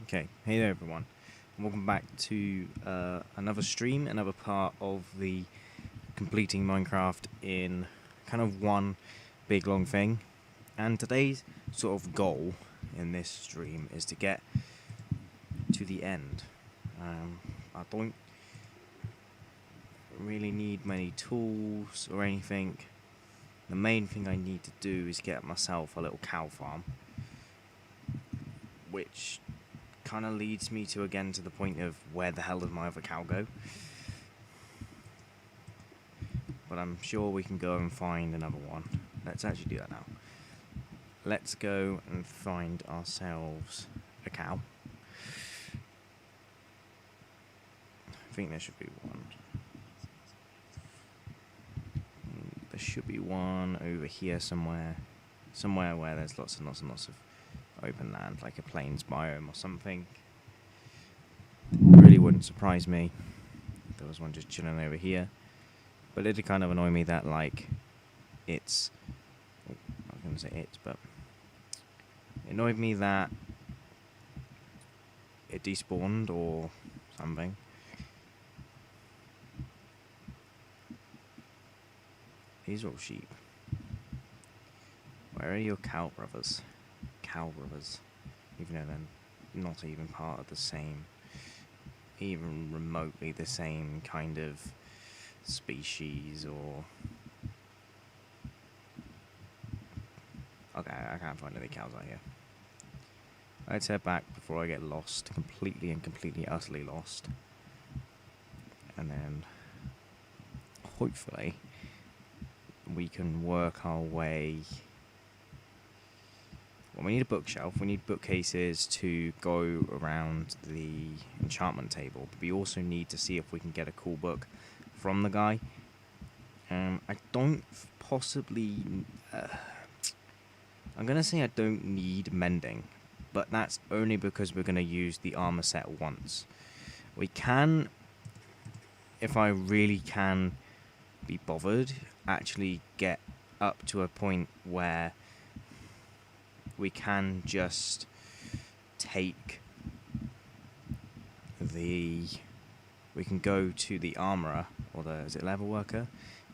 Okay, hey there everyone, and welcome back to another stream, another part of the completing Minecraft in kind of one big long thing. And today's sort of goal in this stream is to get to the end. I don't really need many tools or anything. The main thing I need to do is get myself a little cow farm, which kind of leads me to the point of where the hell did my other cow go? But I'm sure we can go and find another one. Let's actually do that now. Let's go and find ourselves a cow. I think there should be one. There should be one over here somewhere. Somewhere where there's lots and lots and lots of open land, like a plains biome or something. Really wouldn't surprise me if there was one just chilling over here. But it'd kind of annoy me that, like, it's... Oh, I was going to say it, but... It annoyed me that it despawned or something. These are all sheep. Where are your cow brothers? Cow brothers. Even though they're not even part of the same, even remotely the same kind of species or... Okay, I can't find any cows out here. Let's head back before I get lost, completely utterly lost. And then, hopefully, we can work our way... Well, we need a bookshelf, we need bookcases to go around the enchantment table, but we also need to see if we can get a cool book from the guy. I don't possibly... I'm going to say I don't need mending, but that's only because we're going to use the armor set once. We can, if I really can be bothered, actually get up to a point where we can just take the... We can go to the armorer, or the... Is it level worker?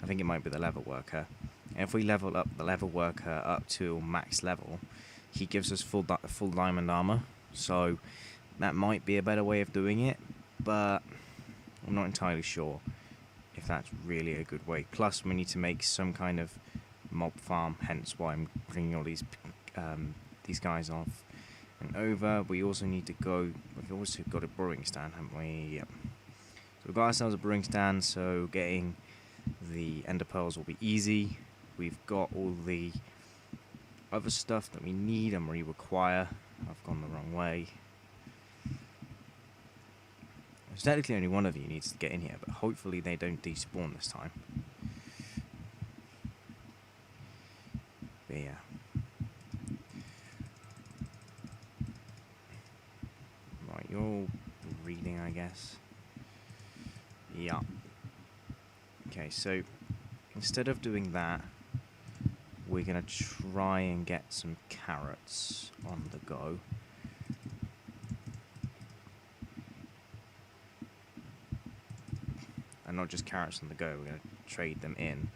I think it might be the level worker. And if we level up the level worker up to max level, he gives us full diamond armor. So that might be a better way of doing it, but I'm not entirely sure if that's really a good way. Plus, we need to make some kind of mob farm, hence why I'm bringing all these guys off and over. We also need to go... We've also got a brewing stand, haven't we? Yep. So we've got ourselves a brewing stand, so getting the ender pearls will be easy. We've got all the other stuff that we need and we require. I've gone the wrong way. There's technically only one of you needs to get in here, but hopefully they don't despawn this time. But yeah. Right, you're all reading, I guess. Yeah. Okay, so instead of doing that, we're going to try and get some carrots on the go. And not just carrots on the go, we're going to trade them in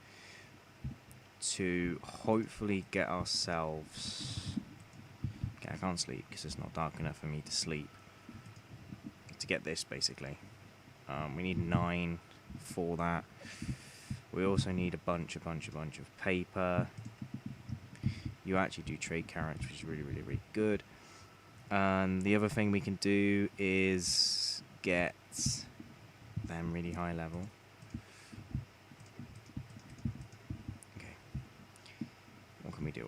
to hopefully get ourselves... Okay, I can't sleep because it's not dark enough for me to sleep. To get this, basically. We need 9 for that. We also need a bunch of paper. You actually do trade carrots, which is really good. And the other thing we can do is get them really high level. Okay. What can we do?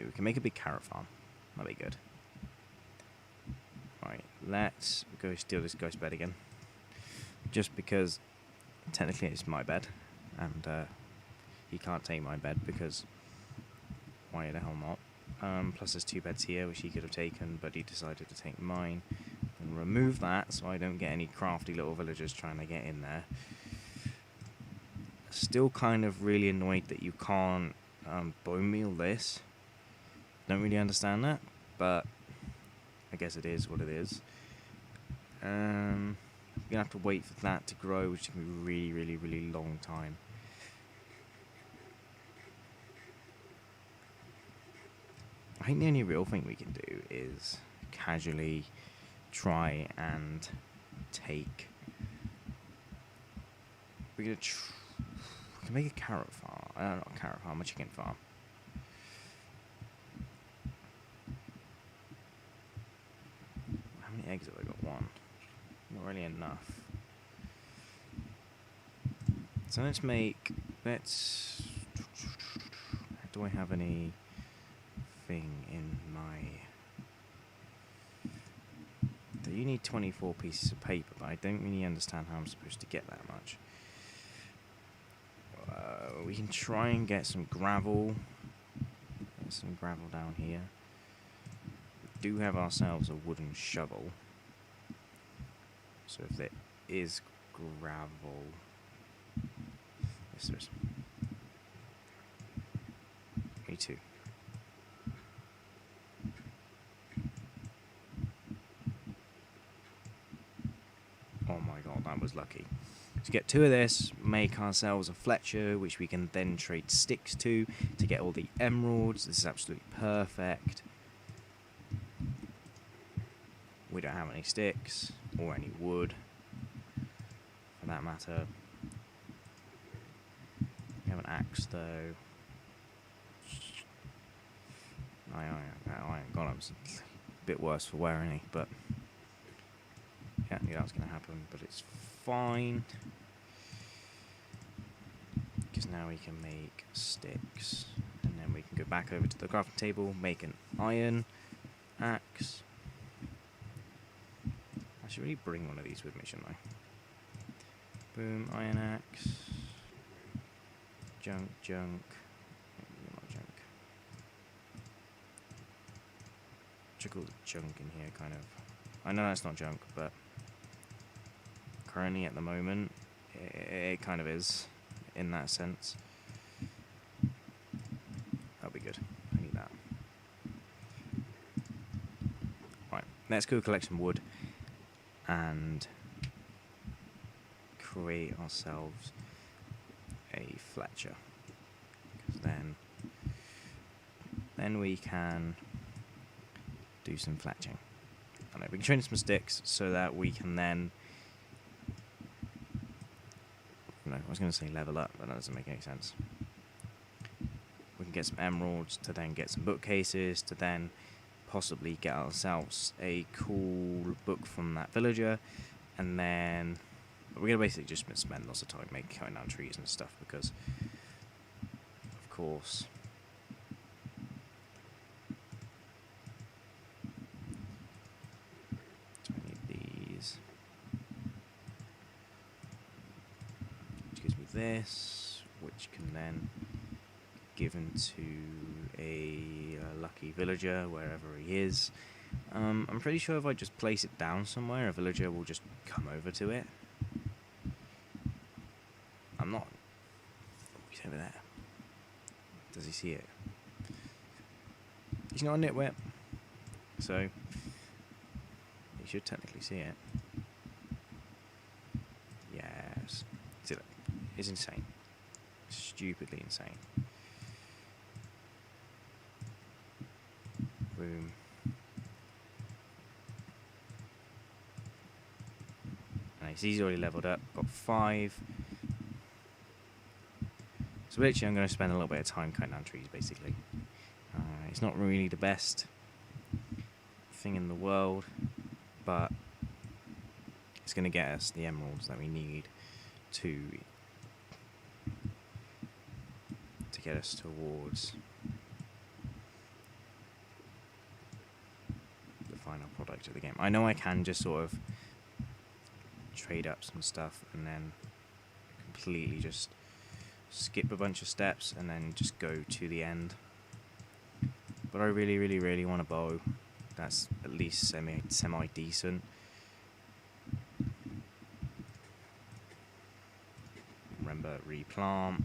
We can make a big carrot farm. That'd be good. Right, let's go steal this guy's bed again. Just because technically it's my bed. And he can't take my bed because why the hell not? Plus there's 2 beds here which he could have taken, but he decided to take mine. And remove that so I don't get any crafty little villagers trying to get in there. Still kind of really annoyed that you can't bone meal this. Don't really understand that, but I guess it is what it is. We're gonna have to wait for that to grow, which is gonna be a really long time. I think the only real thing we can do is casually try and take. We can make a carrot farm. Not a carrot farm, a chicken farm. How many eggs have I got? One. Not really enough. So let's. Do I have anything in my? You need 24 pieces of paper, but I don't really understand how I'm supposed to get that much. We can try and get some gravel. Get some gravel down here. We do have ourselves a wooden shovel. So if there is gravel... Yes, there is. Me too. Oh my god, that was lucky. To get 2 of this, make ourselves a Fletcher, which we can then trade sticks to get all the emeralds. This is absolutely perfect. We don't have any sticks, or any wood, for that matter. We have an axe, though. Iron golems. A bit worse for wear, any, but... Yeah, I knew that was going to happen, but it's fine. Because now we can make sticks. And then we can go back over to the crafting table, make an iron axe. I should really bring one of these with me, shouldn't I? Boom, iron axe. Junk. Not junk. Check all the junk in here, kind of. I know that's not junk, but... currently, at the moment, it kind of is, in that sense. That'll be good. I need that. Right, let's go collect some wood and create ourselves a Fletcher. Because then we can do some fletching. I know, we can train some sticks so that we can then... No, I was going to say level up, but that doesn't make any sense. We can get some emeralds to then get some bookcases to then possibly get ourselves a cool book from that villager, and then we're going to basically just spend lots of time cutting down trees and stuff because, of course, do I need these? This, which can then be given to a lucky villager wherever he is. I'm pretty sure if I just place it down somewhere, a villager will just come over to it. I'm not... Oh, he's over there. Does he see it? He's not a nitwit, so he should technically see it. Yes. See that? It's insane. Stupidly insane. Boom. Nice, he's already leveled up. Got 5. So literally I'm going to spend a little bit of time cutting down trees, basically. It's not really the best thing in the world, but it's going to get us the emeralds that we need to get us towards the final product of the game. I know I can just sort of trade up some stuff and then completely just skip a bunch of steps and then just go to the end. But I really want a bow that's at least semi decent. Remember, replant.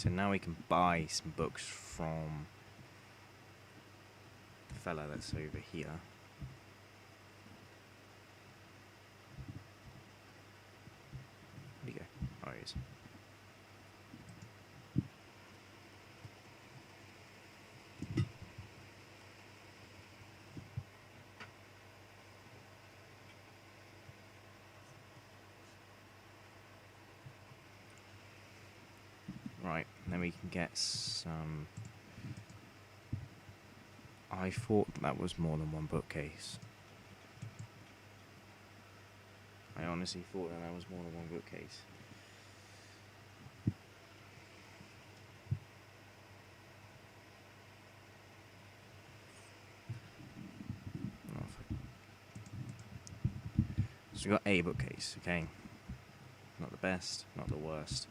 So now we can buy some books from the fella that's over here. Where'd he go? Oh, he is. Right, then we can get some... I thought that was more than one bookcase. I honestly thought that was more than one bookcase. So we got a bookcase, okay? Not the best, not the worst.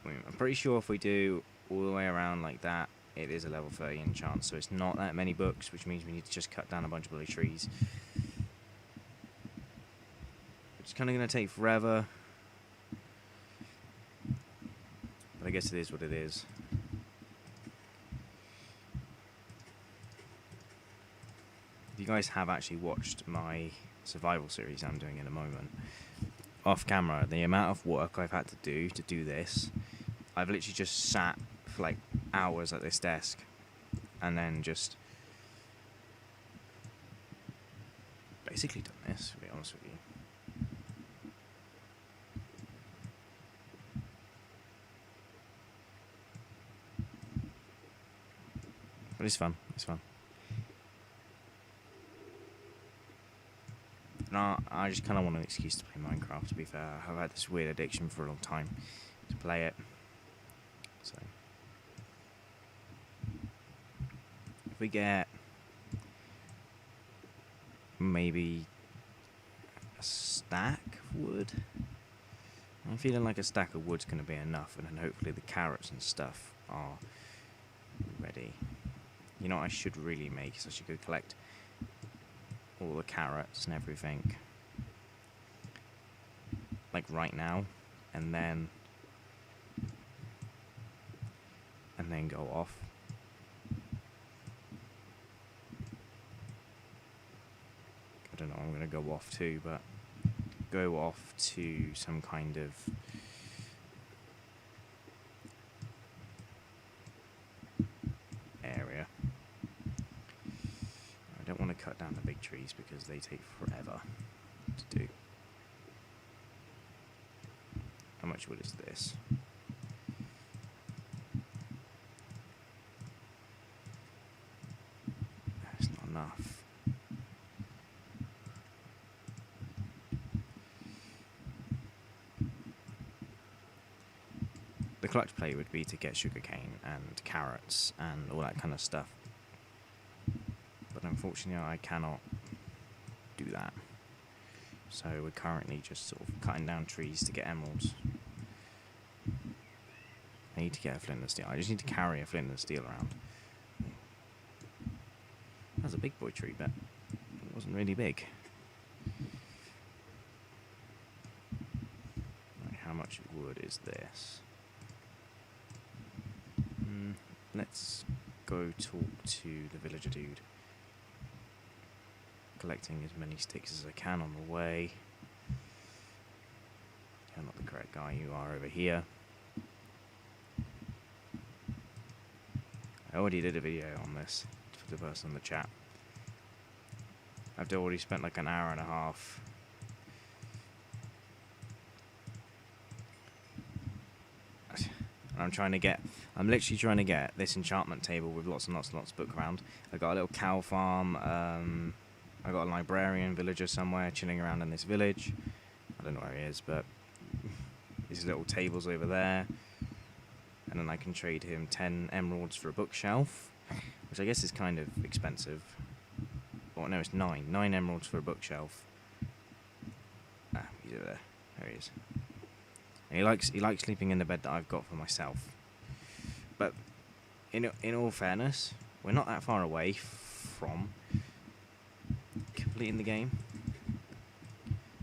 I'm pretty sure if we do all the way around like that, it is a level 30 enchant, so it's not that many books, which means we need to just cut down a bunch of bloody trees. It's kind of going to take forever, but I guess it is what it is. If you guys have actually watched my survival series I'm doing in a moment, off camera, the amount of work I've had to do this, I've literally just sat for like hours at this desk and then just basically done this, to be honest with you. But it's fun, it's fun. No, I just kind of want an excuse to play Minecraft, to be fair. I've had this weird addiction for a long time to play it. So, if we get maybe a stack of wood, I'm feeling like a stack of wood's going to be enough, and then hopefully the carrots and stuff are ready. You know what I should really make is I should go collect all the carrots and everything, like right now, and then go off. I don't know, I'm gonna go off too, but go off to some kind of area. I don't want to cut down the big trees because they take forever to do. How much wood is this? It's not enough. The clutch play would be to get sugarcane and carrots and all that kind of stuff. But unfortunately I cannot do that. So we're currently just sort of cutting down trees to get emeralds. I need to get a flint and steel. I just need to carry a flint and steel around. That's a big boy tree, but it wasn't really big. Right, how much wood is this? Let's go talk to the villager dude. Collecting as many sticks as I can on the way. You're not the correct guy, you are over here. I already did a video on this for the person in the chat. I've already spent like an hour and a half. I'm literally trying to get this enchantment table with lots and lots and lots of book around. I got a little cow farm, I got a librarian villager somewhere chilling around in this village. I don't know where he is, but these little tables over there. And then I can trade him 10 emeralds for a bookshelf, which I guess is kind of expensive. Oh no, it's 9. 9 emeralds for a bookshelf. Ah, he's over there. There he is. And he likes sleeping in the bed that I've got for myself. But in all fairness, we're not that far away from completing the game.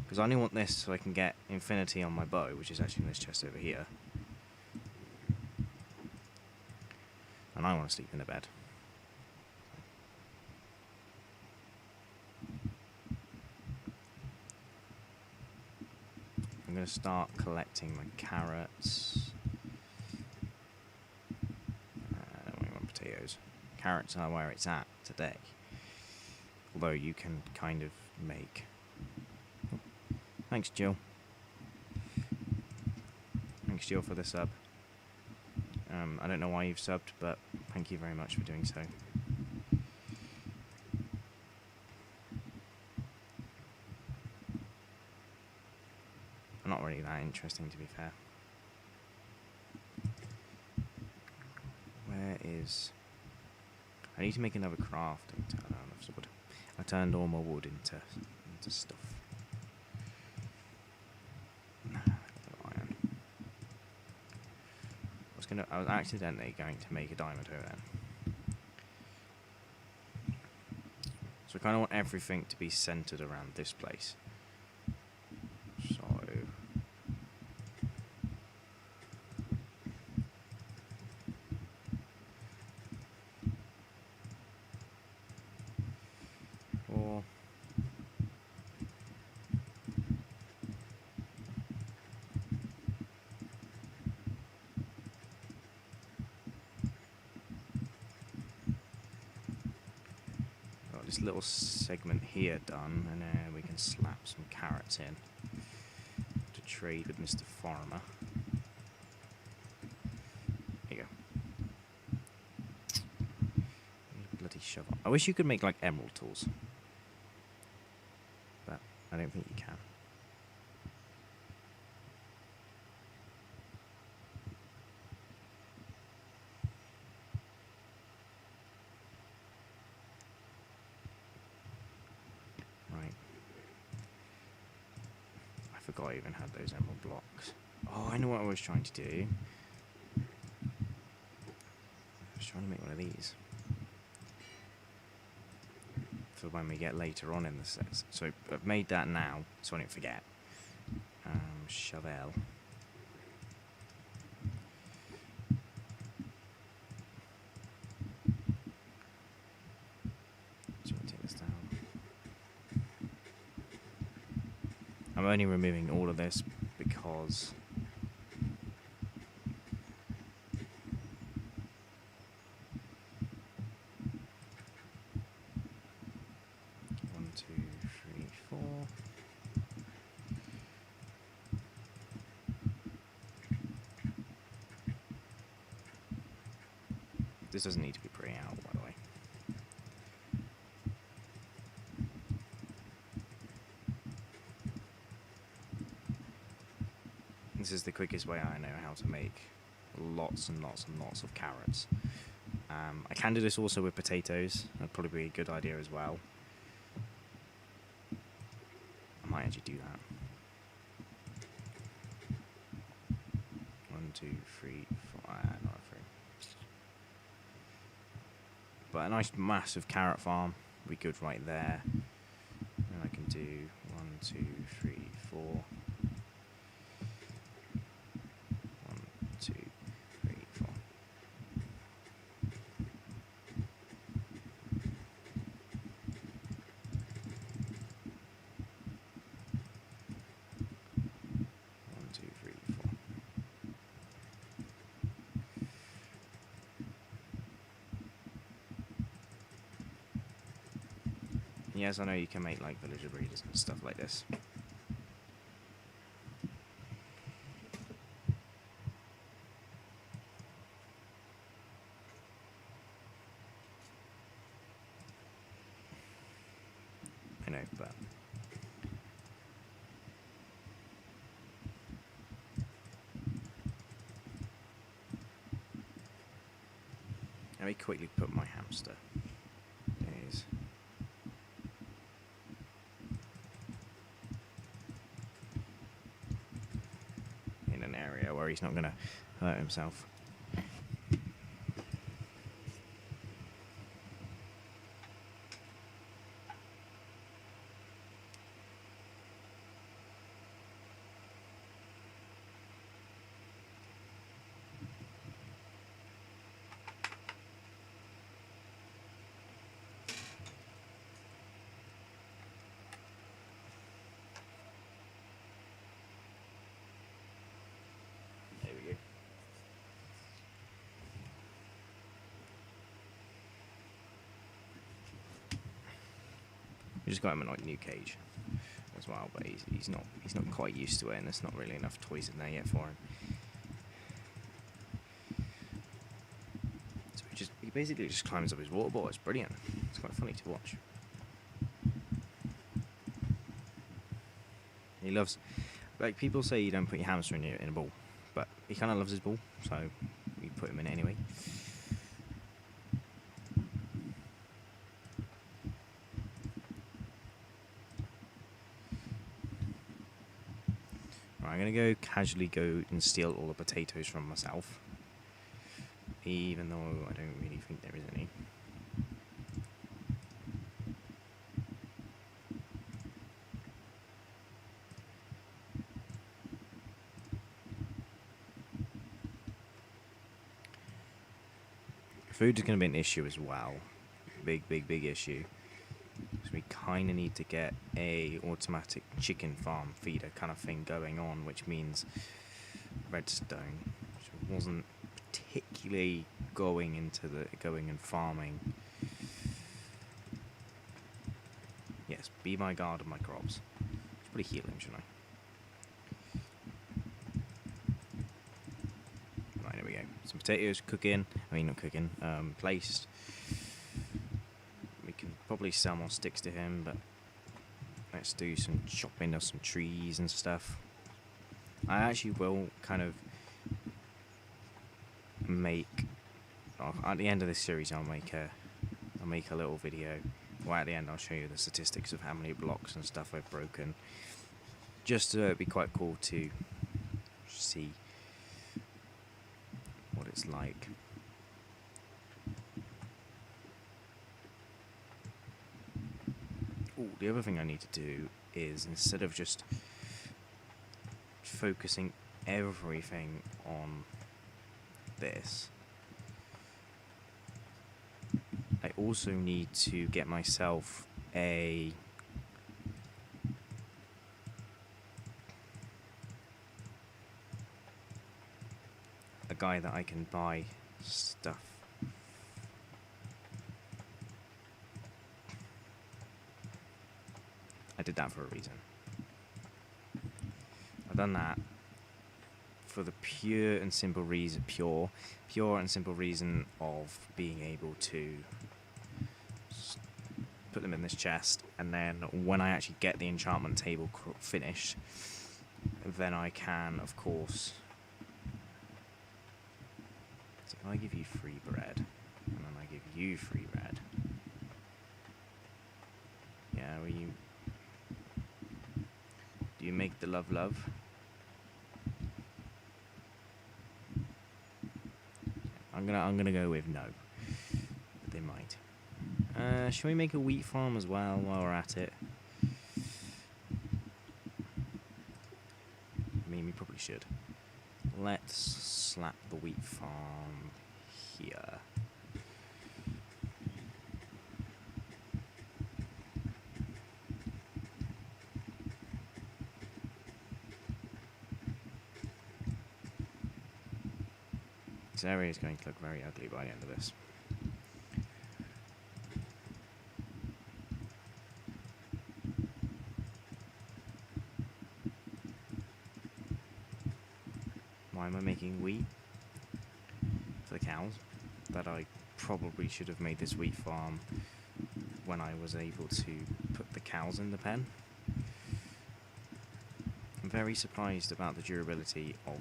Because I only want this so I can get infinity on my bow, which is actually in this chest over here. And I want to sleep in a bed. I'm going to start collecting my carrots. I don't really want potatoes. Carrots are where it's at today. Although you can kind of make... Oh, thanks, Jill. Thanks, Jill, for the sub. I don't know why you've subbed, but thank you very much for doing so. Not really that interesting, to be fair. Where is... I need to make another crafting table. I don't have enough wood. I turned all my wood into stuff. Iron. I was accidentally going to make a diamond hoe then. So I kind of want everything to be centered around this place. So... this little segment here done, and then we can slap some carrots in to trade with Mr. Farmer. There you go. Bloody shovel. I wish you could make like emerald tools, but I don't think you can. I even had those emerald blocks. Oh, I know what I was trying to do. I was trying to make one of these for when we get later on in the set. So I've made that now, so I don't forget. Shovel. I'm only removing all of this because one, two, three, four. This doesn't need to be pretty out, by the way. This is the quickest way I know how to make lots and lots and lots of carrots. I can do this also with potatoes. That'd probably be a good idea as well. I might actually do that. 1, 2, 3, 4. Not 3. But a nice massive carrot farm would be good right there. And I can do 1, 2, 3, 4. 1, 2, 3, 4. Yes, I know you can make like villager breeders and stuff like this. I know, but let me quickly put my hamster. Where he's not going to hurt himself. We just got him a new cage as well, but he's not quite used to it, and there's not really enough toys in there yet for him. So he basically just climbs up his water ball. It's brilliant. It's quite funny to watch. He loves, like, people say you don't put your hamster in a ball, but he kind of loves his ball, so we put him in it anyway. Right, I'm gonna casually go and steal all the potatoes from myself, even though I don't really think there is any. Food is going to be an issue as well. Big issue. So we kind of need to get a automatic chicken farm feeder kind of thing going on, which means redstone, which wasn't particularly going and farming. Yes, be my guard of my crops. It's pretty healing, shouldn't I? Some potatoes placed. We can probably sell more sticks to him, but let's do some chopping of some trees and stuff. I actually will kind of make, at the end of this series, I'll make a little video. Well, at the end I'll show you the statistics of how many blocks and stuff I've broken. Just it'd be quite cool to see what it's like. Ooh, the other thing I need to do is, instead of just focusing everything on this, I also need to get myself a guy that I can buy stuff. I did that for a reason. I've done that for the pure and simple reason of being able to put them in this chest, and then when I actually get the enchantment table finished, then I can, of course. So if I give you free bread, and then I give you free bread, yeah, will you? Do you make the love? I'm gonna go with no, but they might. Shall we make a wheat farm as well while we're at it? I mean, we probably should. Let's slap the wheat farm here. This area is going to look very ugly by the end of this. Why am I making wheat? For the cows. That I probably should have made this wheat farm when I was able to put the cows in the pen. I'm very surprised about the durability of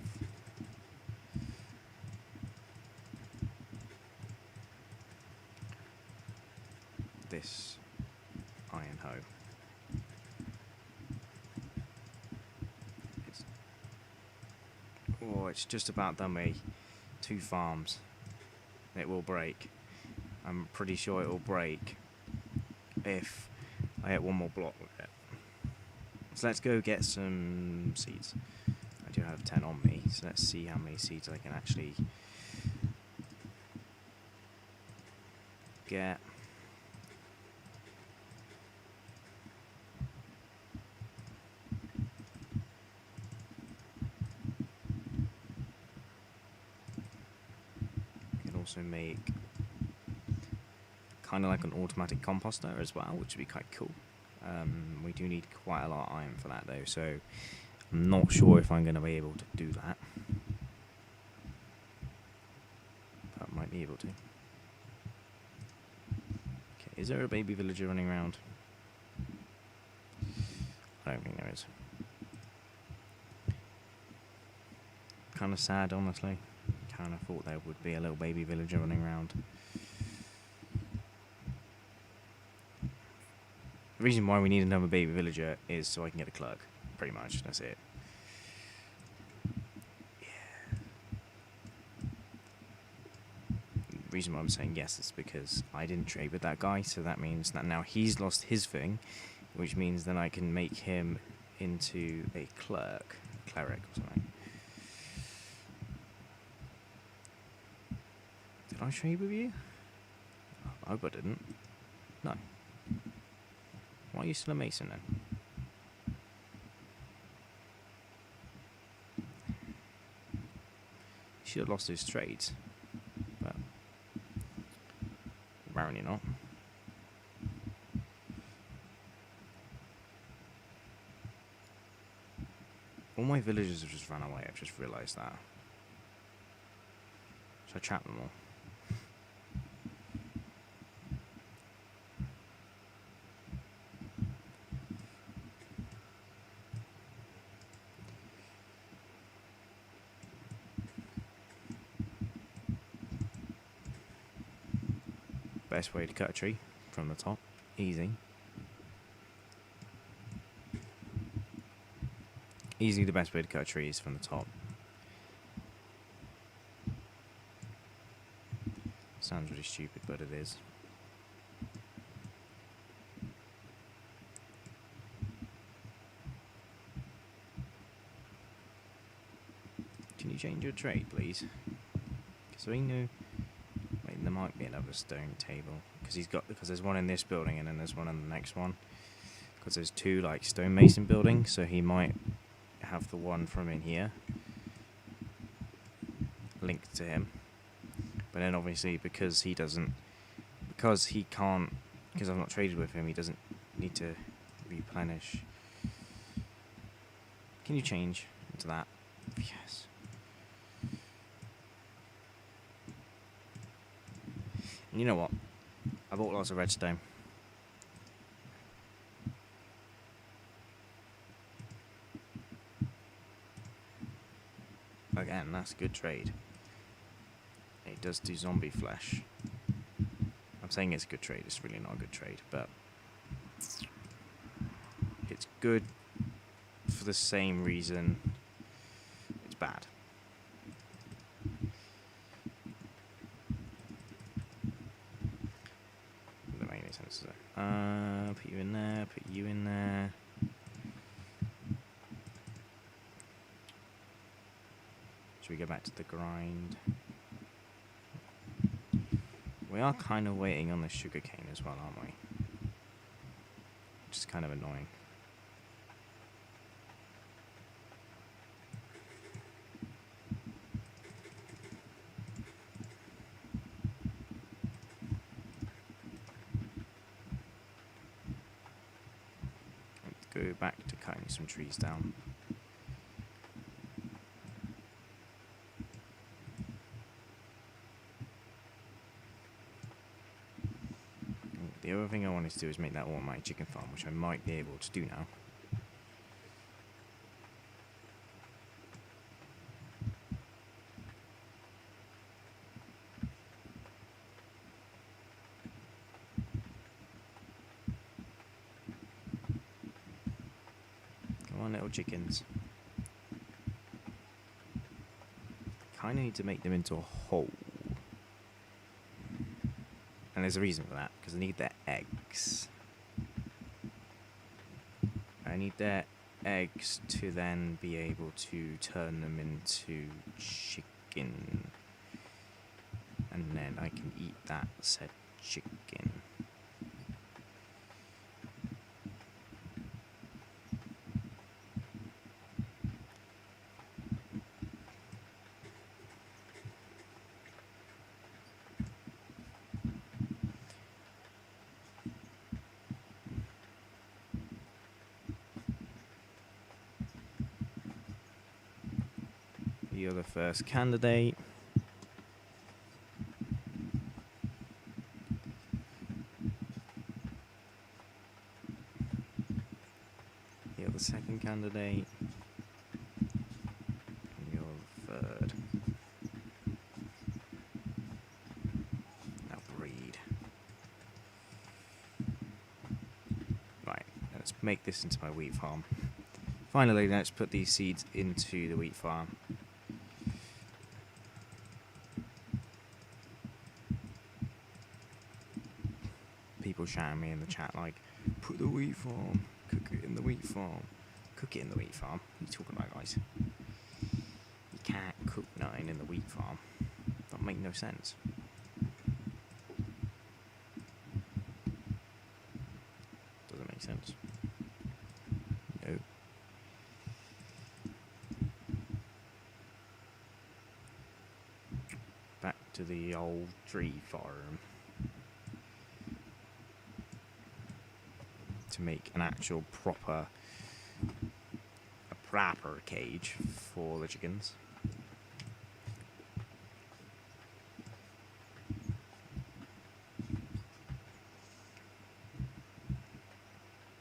this iron hoe. It's just about done me. 2 farms. It will break. I'm pretty sure it will break if I hit one more block with it. So let's go get some seeds. I do have 10 on me, so let's see how many seeds I can actually get. Also make kind of like an automatic composter as well, which would be quite cool. We do need quite a lot of iron for that though, so I'm not sure if I'm going to be able to do that. But I might be able to. Okay, is there a baby villager running around? I don't think there is. Kind of sad, honestly. Kind of thought there would be a little baby villager running around. The reason why we need another baby villager is so I can get a clerk. Pretty much, that's it. Yeah. The reason why I'm saying yes is because I didn't trade with that guy, so that means that now he's lost his thing, which means then I can make him into a cleric or something. Did I trade with you? I hope I didn't. No. Why are you still a mason then? He should have lost his trades, but apparently not. All my villagers have just run away, I've just realised that. Should I trap them all? Best way to cut a tree from the top. Easy. Easily the best way to cut a tree is from the top. Sounds really stupid, but it is. Can you change your trade, please? Because we know... Wait, there might be another stone table. Because there's one in this building and then there's one in the next one. Because there's two, like, stonemason buildings, so he might have the one from in here linked to him. But then obviously because I've not traded with him, he doesn't need to replenish. Can you change into that? Yes. And you know what? I bought lots of redstone. Again, that's a good trade. It does do zombie flesh. I'm saying it's a good trade, it's really not a good trade, but it's good for the same reason it's bad. Doesn't make any sense, does it? Put you in there, put you in there. Should we go back to the grind? We are kind of waiting on the sugarcane as well, aren't we? Which is kind of annoying. Let's go back to cutting some trees down. The other thing I wanted to do is make that automatic chicken farm, which I might be able to do now. Come on, little chickens. Kind of need to make them into a hole. And there's a reason for that, because I need their eggs. I need their eggs to then be able to turn them into chicken. And then I can eat that said chicken. you're the first candidate. You're the second candidate. And you're the third. Now breed. Right, let's make this into my wheat farm. Finally, let's put these seeds into the wheat farm. People shouting me in the chat like, put the wheat farm, cook it in the wheat farm. Cook it in the wheat farm? What are you talking about, guys? You can't cook nothing in the wheat farm. That make no sense. Doesn't make sense. No. Back to the old tree farm. To make an actual proper cage for the chickens.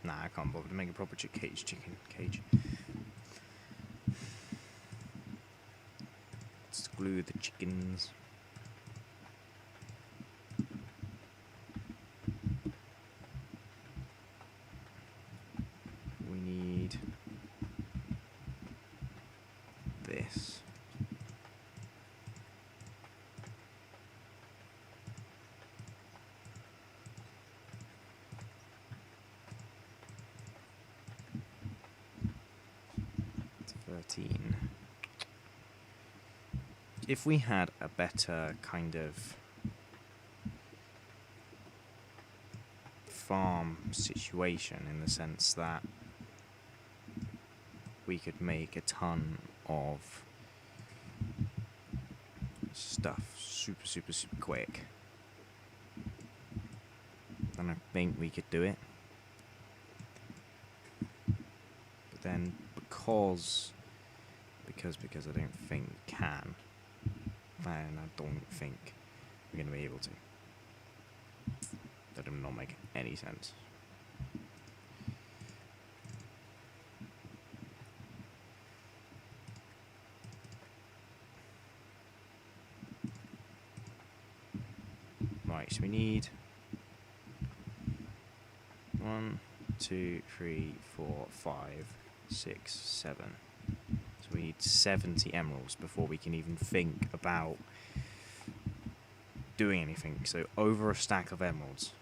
Nah, I can't bother to make a proper chicken cage. Let's glue the chickens. We need this. It's 13. If we had a better kind of farm situation, in the sense that we could make a ton of stuff super quick, then I think we could do it. But then because I don't think we can, and I don't think we're going to be able to. That does not make any sense. Right, so we need 1, 2, 3, 4, 5, 6, 7. So we need 70 emeralds before we can even think about doing anything. So over a stack of emeralds.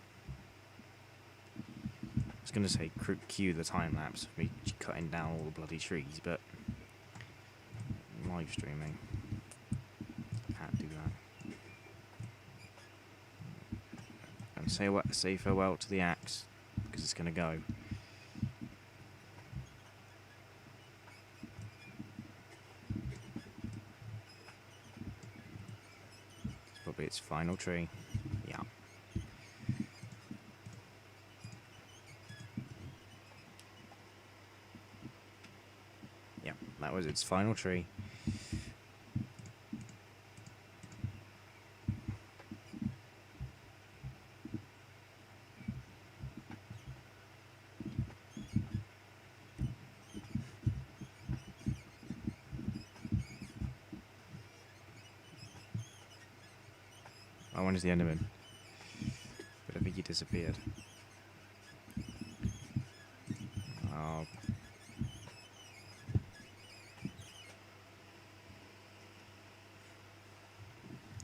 I was going to say cue the time lapse of me cutting down all the bloody trees, but live streaming, can't do that. And say farewell to the axe, because it's going to go. It's probably its final tree. Yeah. Yeah, that was its final tree. Oh, when is the Enderman? But I think he disappeared. Oh.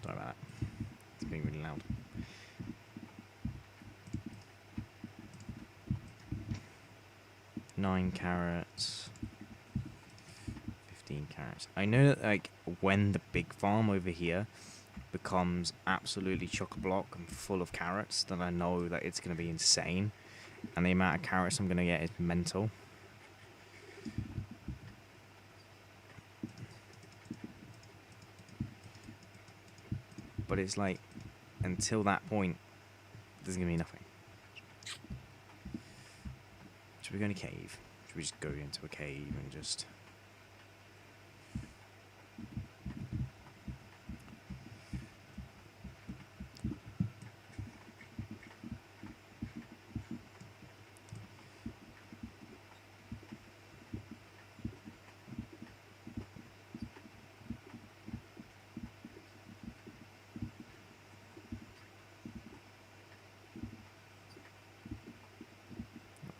Sorry about that. It's being really loud. Nine carrots. 15 carrots. I know that, like, when the big farm over here becomes absolutely chock-a-block and full of carrots, then I know that it's going to be insane, and the amount of carrots I'm going to get is mental. But it's like, until that point, there's going to be nothing. Should we go in a cave? Should we just go into a cave and just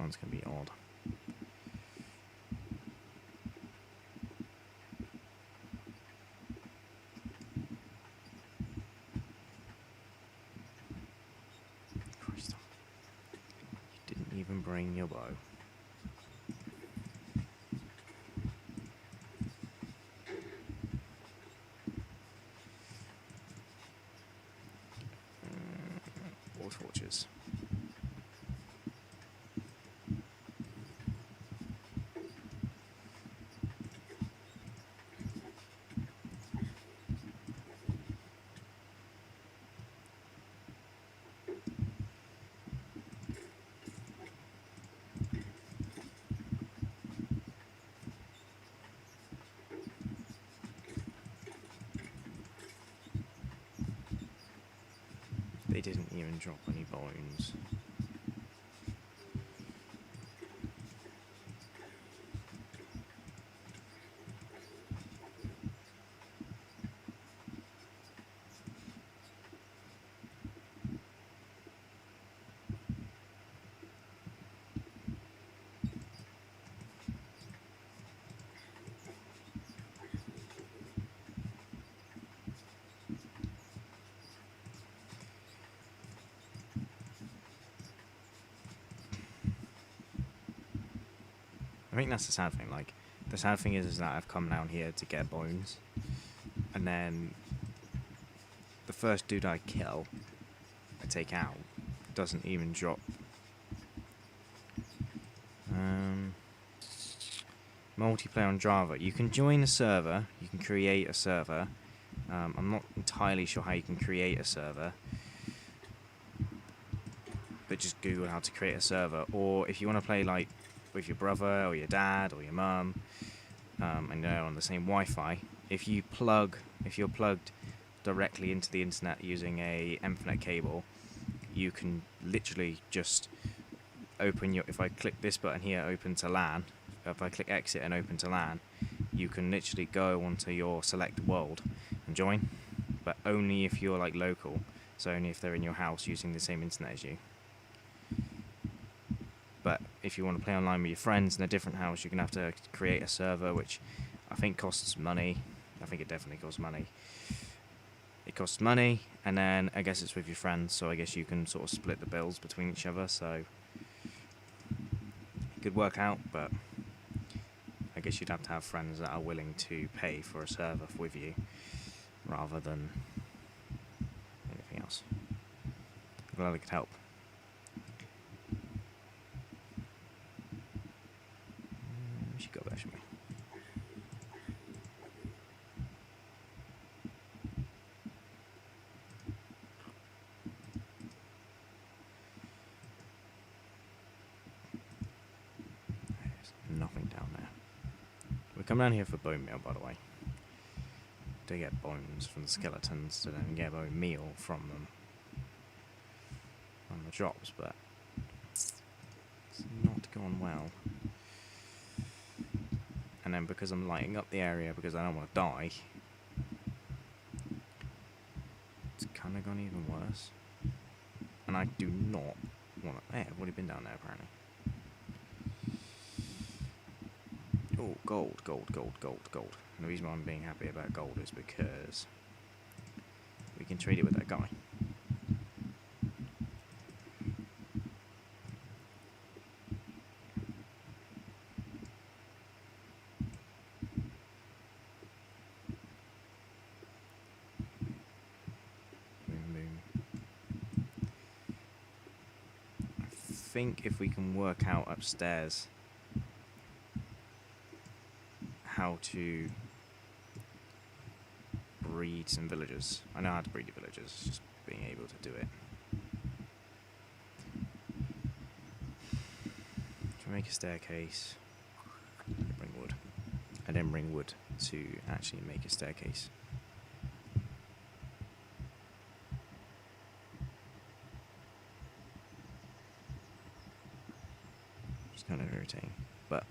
one's going to be odd. Christ. You didn't even bring your bow. Or torches. They didn't even drop any bones. I think that's the sad thing. Like, the sad thing is that I've come down here to get bones, and then the first dude I kill, I take out, doesn't even drop. Multiplayer on Java. You can join a server. You can create a server. I'm not entirely sure how you can create a server, but just Google how to create a server. Or if you want to play like with your brother or your dad or your mum, and they're on the same Wi-Fi, if you're plugged directly into the internet using a Ethernet cable, you can literally just open your. If I click this button here, open to LAN. If I click exit and open to LAN, you can literally go onto your select world and join, but only if you're like local. So only if they're in your house using the same internet as you. But if you want to play online with your friends in a different house, you're going to have to create a server, which I think costs money. I think it definitely costs money. It costs money, and then I guess it's with your friends, so I guess you can sort of split the bills between each other, so it could work out, but I guess you'd have to have friends that are willing to pay for a server with you, rather than anything else. I'm glad I could help. We should go there, shouldn't we? There's nothing down there. We come down here for bone meal, by the way. To get bones from the skeletons, to then get bone meal from them on the drops, but it's not gone well. And then because I'm lighting up the area because I don't want to die, it's kind of gone even worse. And I do not want to. Hey, I've already been down there apparently. Oh, gold, gold, gold, gold, gold. And the reason why I'm being happy about gold is because we can trade it with that guy. Boom, boom. I think if we can work out upstairs how to breed some villagers. I know how to breed the villagers, it's just being able to do it. Can we make a staircase? Bring wood. I didn't bring wood to actually make a staircase. It's kind of irritating, but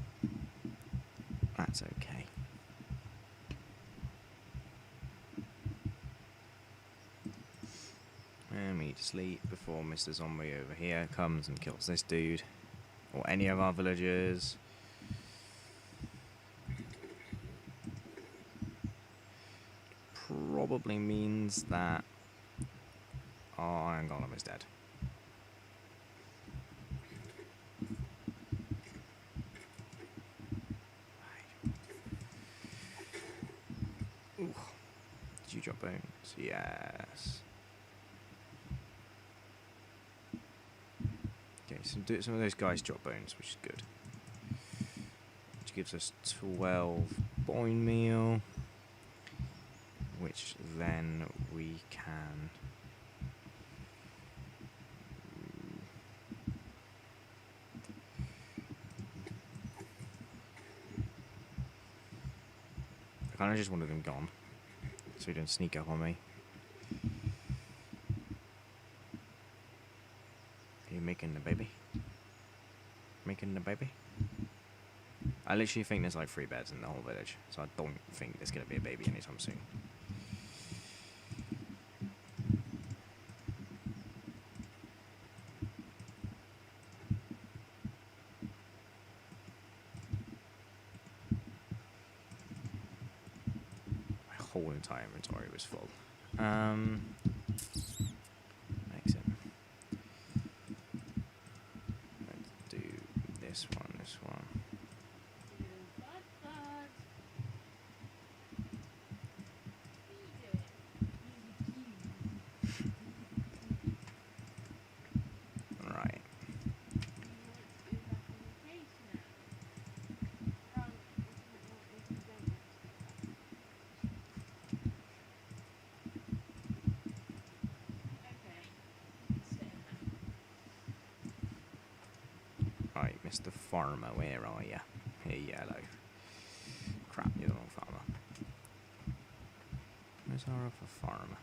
that's okay. And we need to sleep before Mr. Zombie over here comes and kills this dude. or any of our villagers. Probably means that our iron golem is dead. Ooh. Did you drop bones? Yes. Okay, so some of those guys drop bones, which is good. Which gives us 12 bone meal, which then we can I kind of just wanted them gone, so he didn't sneak up on me. Are you making the baby? Making the baby? I literally think there's like 3 beds in the whole village, so I don't think there's going to be a baby anytime soon. My whole entire inventory was full. Exit. Let's do this one, this one. Right. Right, Mr. Farmer, where are you? Hey, hello. Crap, you're the wrong farmer. Where's our other farmer?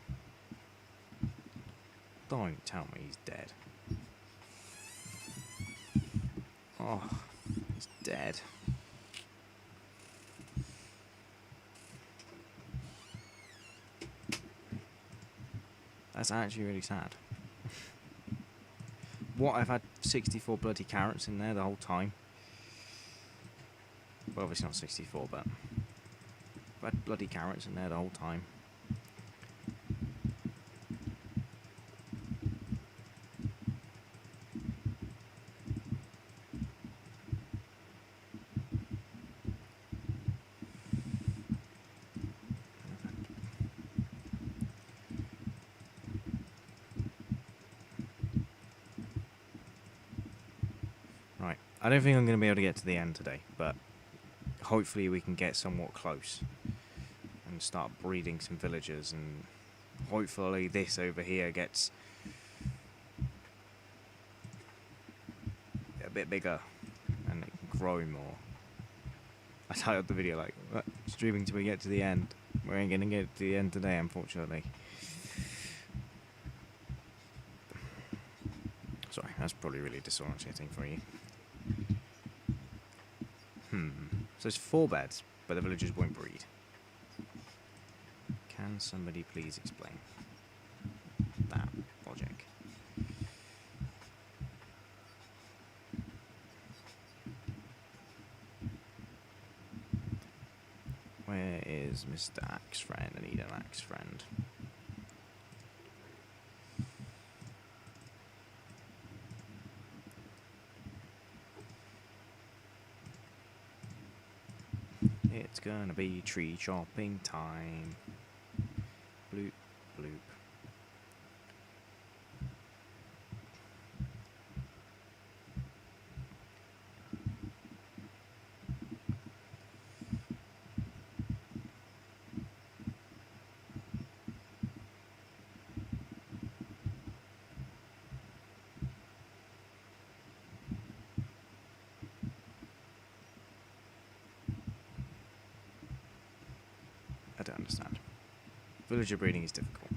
Don't tell me he's dead. Oh, he's dead. That's actually really sad. What, I've had 64 bloody carrots in there the whole time? Well, obviously not 64, but I've had bloody carrots in there the whole time. Right, I don't think I'm going to be able to get to the end today, but hopefully we can get somewhat close and start breeding some villagers, and hopefully this over here gets a bit bigger and it can grow more. I titled the video like, streaming till we get to the end. We ain't going to get to the end today, unfortunately. Sorry, that's probably really disorientating for you. So it's 4 beds, but the villagers won't breed. Can somebody please explain that logic? Where is Mr. Axe Friend? I need an Axe Friend. It's gonna be tree chopping time. Bloop, bloop. I don't understand. Villager breeding is difficult.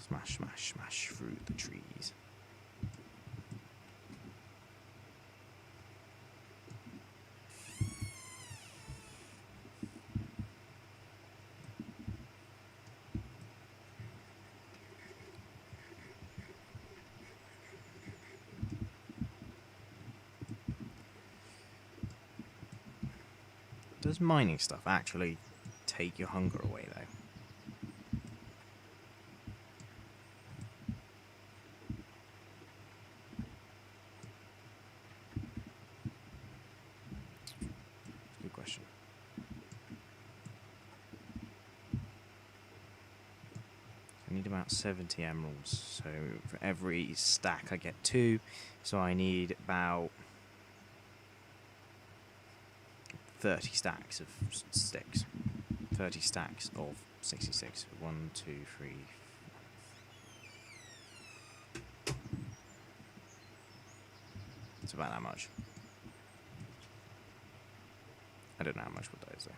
Smash, smash, smash through the trees. Does mining stuff actually take your hunger away, though? Good question. I need about 70 emeralds, so for every stack I get 2, so I need about 30 stacks of sticks. 30 stacks of 66. 1, 2, 3. It's about that much. I don't know how much wood that is, though.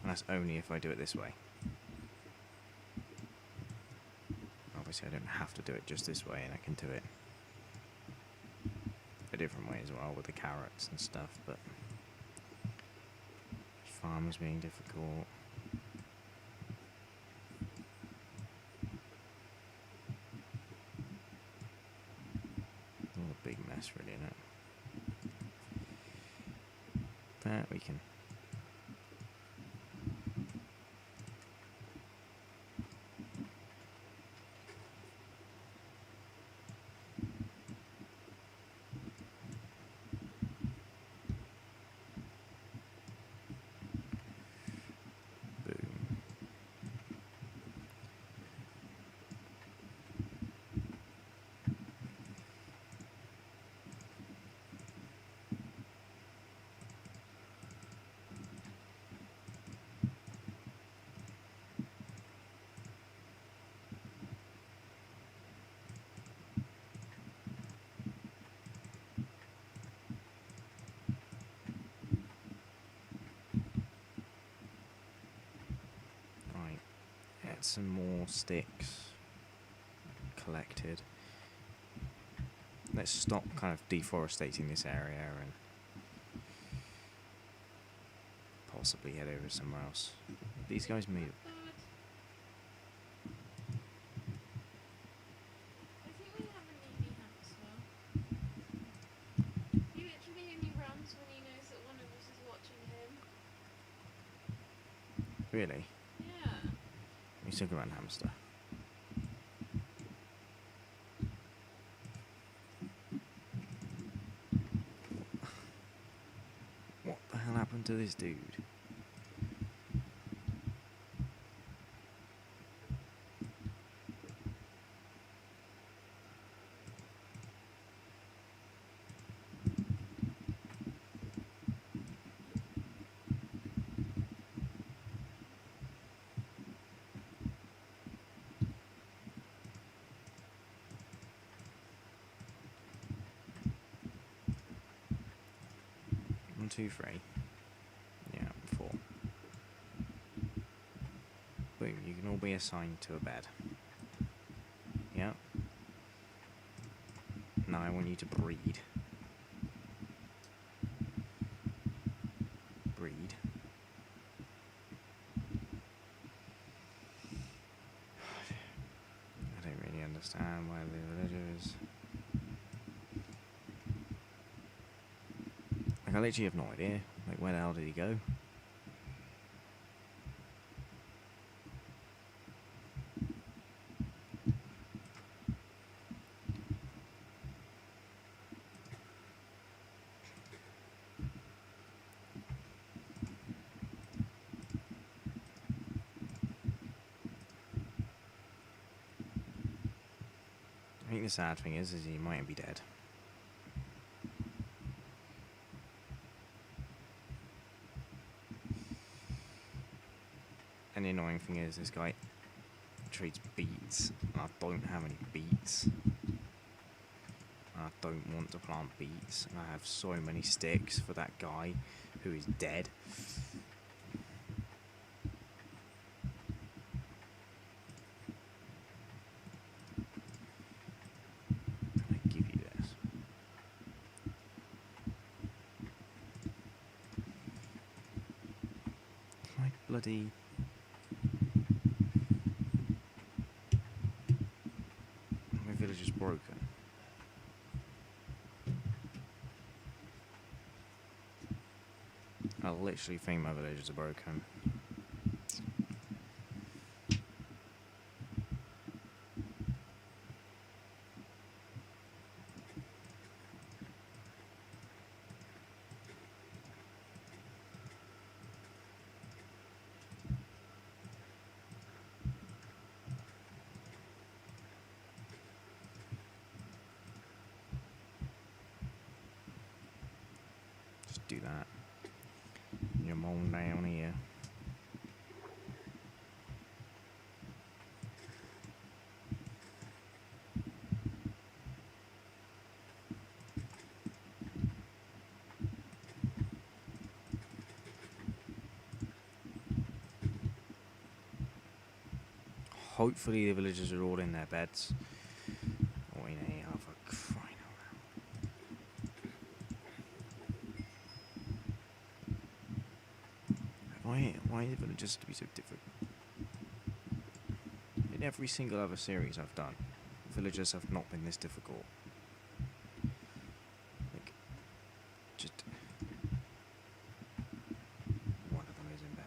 And that's only if I do it this way. Obviously, I don't have to do it just this way, and I can do it a different way as well with the carrots and stuff, but farmers being difficult. All a big mess, really, isn't it? But we can. Some more sticks collected. Let's stop kind of deforestating this area and possibly head over somewhere else. These guys move. I think we have a needy hamster. He literally only runs when he knows that one of us is watching him. Really? Yeah. He's talking about hamster. What the hell happened to this dude? One, 2, 3. Yeah, 4. Boom, you can all be assigned to a bed. Yeah. Now I want you to breed. Breed. I don't really understand why the villagers. Like, I literally have no idea. Like, where the hell did he go? I think the sad thing is he might be dead. And the annoying thing is this guy trades beets, and I don't have any beets. I don't want to plant beets, and I have so many sticks for that guy who is dead. Can I give you this? My bloody... My village is broken. I literally think my villagers are broken. Just do that. Come on down here. Hopefully the villagers are all in their beds. Oh, in a for crying out loud. Why are the villagers to be so different? In every single other series I've done, villagers have not been this difficult. Like, just one of them is in bed.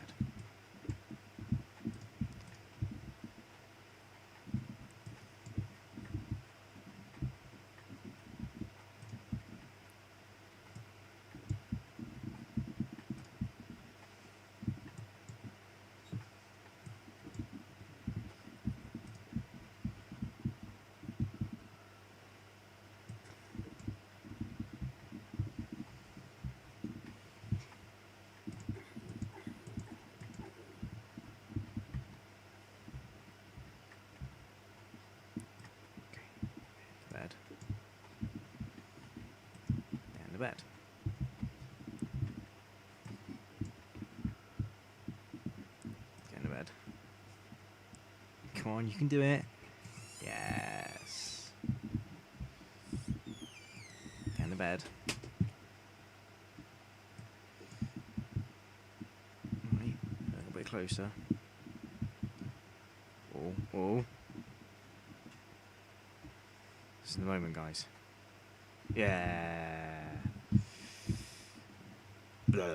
Bed. And the bed. Get in the bed. Come on, you can do it. Yes. Get in the bed. Right, a little bit closer. Oh, oh. This is the moment, guys. Yeah. Blah.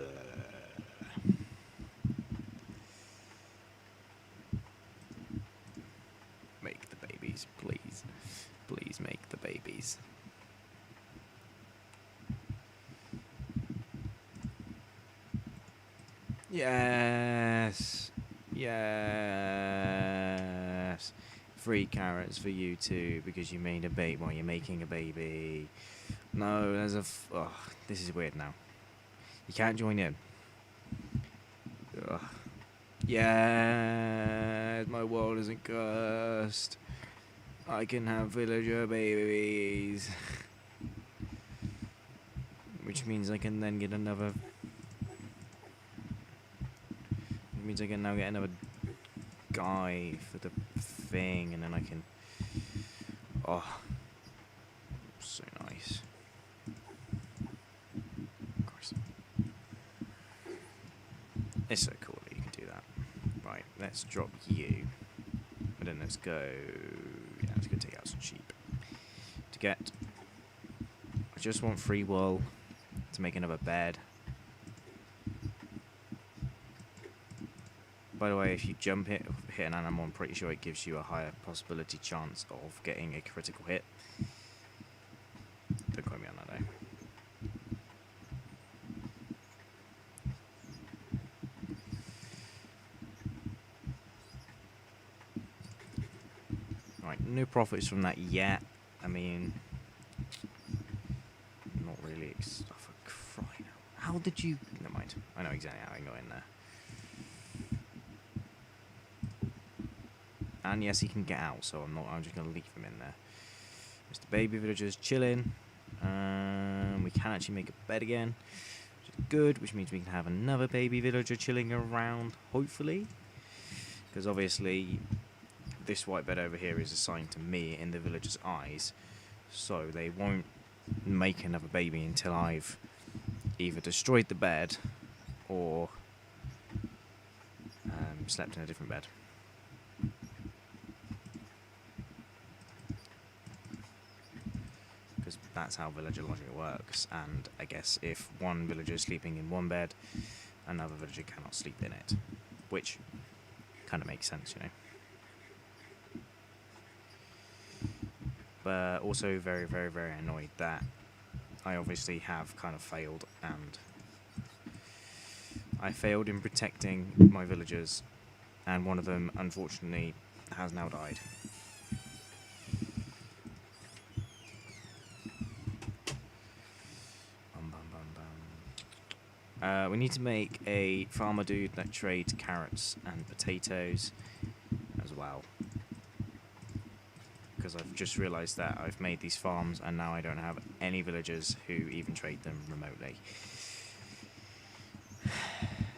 Make the babies, please. Please make the babies. Yes. Yes. Free carrots for you too, because you made a baby. Well, you're making a baby. No, there's a. Oh, this is weird now. You can't join in. Ugh. Yeah, my world isn't cursed. I can have villager babies. Which means I can then get another. It means I can now get another guy for the thing, and then I can. Oh, so nice. Of course. It's so cool that you can do that. Right, let's drop you. And then let's go. Yeah, let's go take out some sheep. To get. I just want free wool to make another bed. By the way, if you jump hit an animal, I'm pretty sure it gives you a higher possibility chance of getting a critical hit. Don't quote me on that though. Right, no profits from that yet. I mean, not really. Oh, for crying out. How did you? Never mind. I know exactly how I can go in there. And yes, he can get out, so I'm just going to leave him in there. Mr. Baby Villager's chilling. We can actually make a bed again, which is good, which means we can have another baby villager chilling around, hopefully. Because obviously, this white bed over here is assigned to me in the villager's eyes, so they won't make another baby until I've either destroyed the bed or slept in a different bed. That's how villager logic works, and I guess if one villager is sleeping in one bed, another villager cannot sleep in it, which kind of makes sense, you know. But also very, very, very annoyed that I obviously have kind of failed, and I failed in protecting my villagers, and one of them unfortunately has now died. We need to make a farmer dude that trades carrots and potatoes as well, because I've just realised that I've made these farms and now I don't have any villagers who even trade them remotely.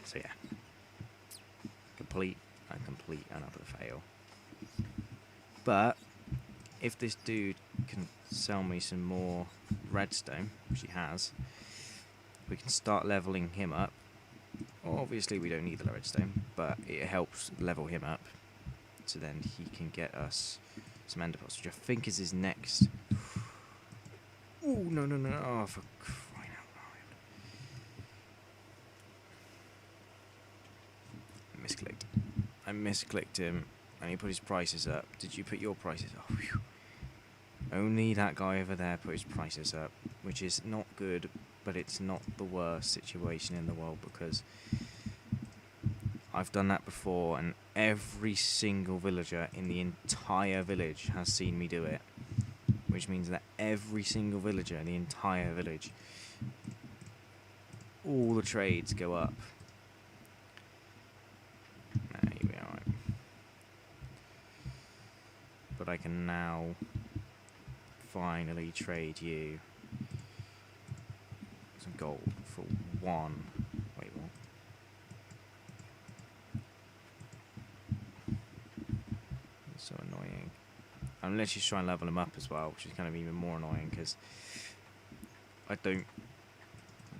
So yeah, complete another fail. But if this dude can sell me some more redstone, which he has, we can start leveling him up. Well, obviously we don't need the redstone, but it helps level him up, so then he can get us some ender pearls, which I think is his next. Oh no! Oh, for crying out loud! I misclicked him, and he put his prices up. Did you put your prices up? Whew. Only that guy over there put his prices up, which is not good, but it's not the worst situation in the world, because I've done that before and every single villager in the entire village has seen me do it, which means that every single villager in the entire village, all the trades go up. Here we are. But I can now finally trade you some gold for one. Wait, what? It's so annoying. I'm literally trying to level him up as well, which is kind of even more annoying because I don't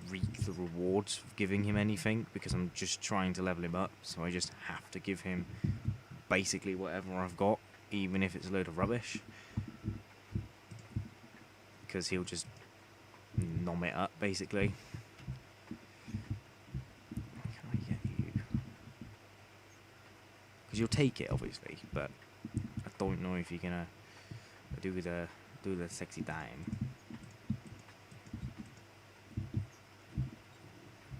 reap the rewards of giving him anything because I'm just trying to level him up, so I just have to give him basically whatever I've got, even if it's a load of rubbish, because he'll just nom it up basically. Can I get you? Because you'll take it obviously, but I don't know if you're gonna do the sexy dime.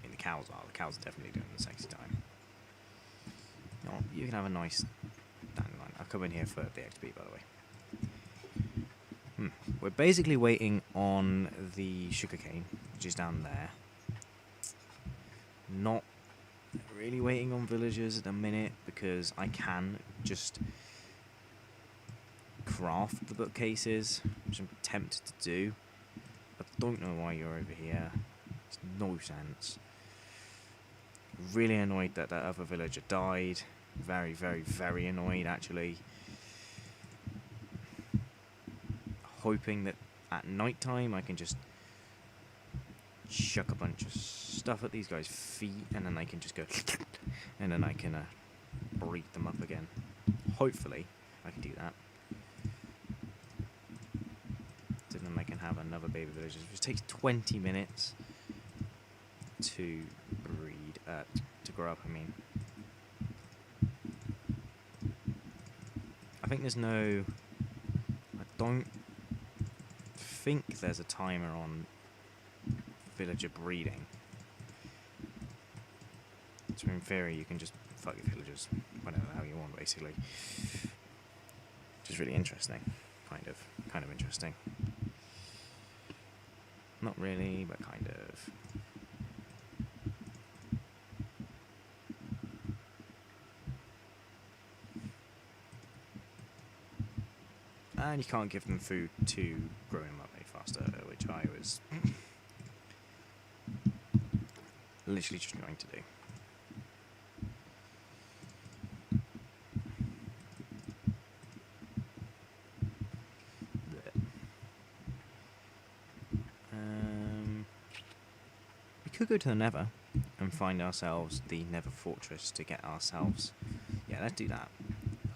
The cows are. The cows are definitely doing the sexy time. No, you can have a nice dandelion. I'll come in here for the XP, by the way. We're basically waiting on the sugarcane, which is down there. Not really waiting on villagers at the minute because I can just craft the bookcases, which I'm tempted to do. I don't know why you're over here. It's no sense. Really annoyed that other villager died. Very, very, very annoyed actually. Hoping that at night time I can just chuck a bunch of stuff at these guys' feet and then they can just go and then I can breed them up again. Hopefully I can do that. So then I can have another baby villager, which takes 20 minutes to breed, to grow up, I mean. I think there's no... I don't think there's a timer on villager breeding. So in theory you can just fuck your villagers whatever the hell you want, basically. Which is really interesting. Kind of interesting. Not really, but kind of. And you can't give them food to grow them up any faster, which I was literally just going to do. We could go to the Nether and find ourselves the Nether Fortress to get ourselves... Yeah, let's do that.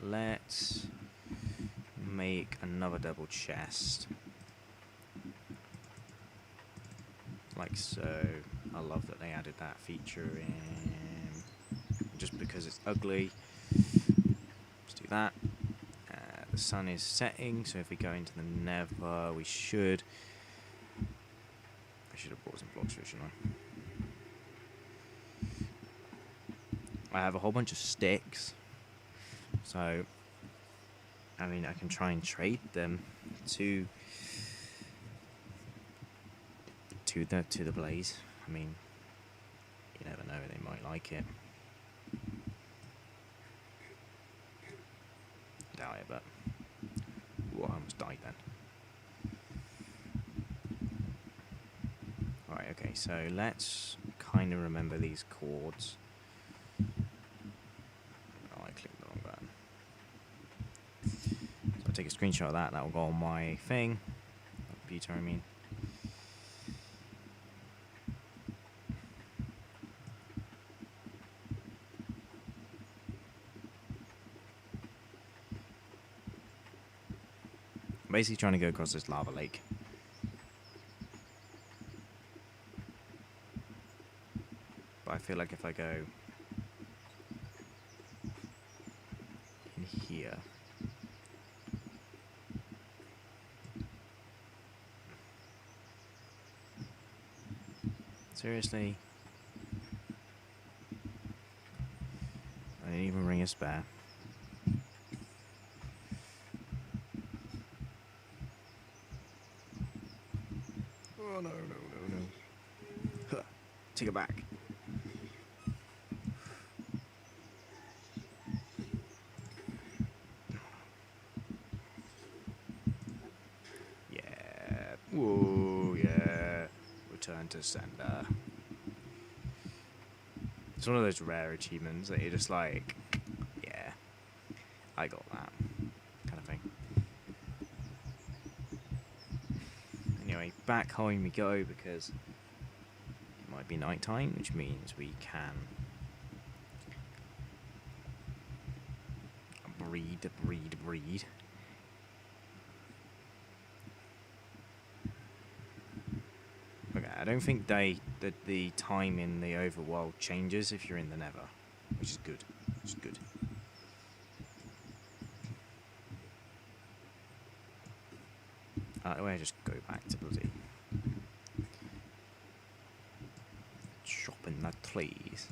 Let's make another double chest. Like so. I love that they added that feature in. Just because it's ugly. Let's do that. The sun is setting, so if we go into the nether, we should. I should have brought some blocks for it, shouldn't I? I have a whole bunch of sticks, so I mean I can try and trade them to the blaze. I mean, you never know, they might like it. Doubt it, but ooh, I almost died then. Alright, okay, so let's kind of remember these chords. Oh, I clicked the wrong button. So I'll take a screenshot of that, that will go on my thing. Computer, I mean. I'm basically trying to go across this lava lake. But I feel like if I go in here, seriously, I didn't even ring a spare. Oh no, no, no, no. Huh. Take it back. Yeah. Whoa, yeah. Return to sender. It's one of those rare achievements that you're just like, yeah, I got that kind of thing. Anyway, back home we go because it might be night time, which means we can breed. Okay, I don't think the time in the overworld changes if you're in the nether, which is good. Which is good. Where I just go back to bloody chopping the trees.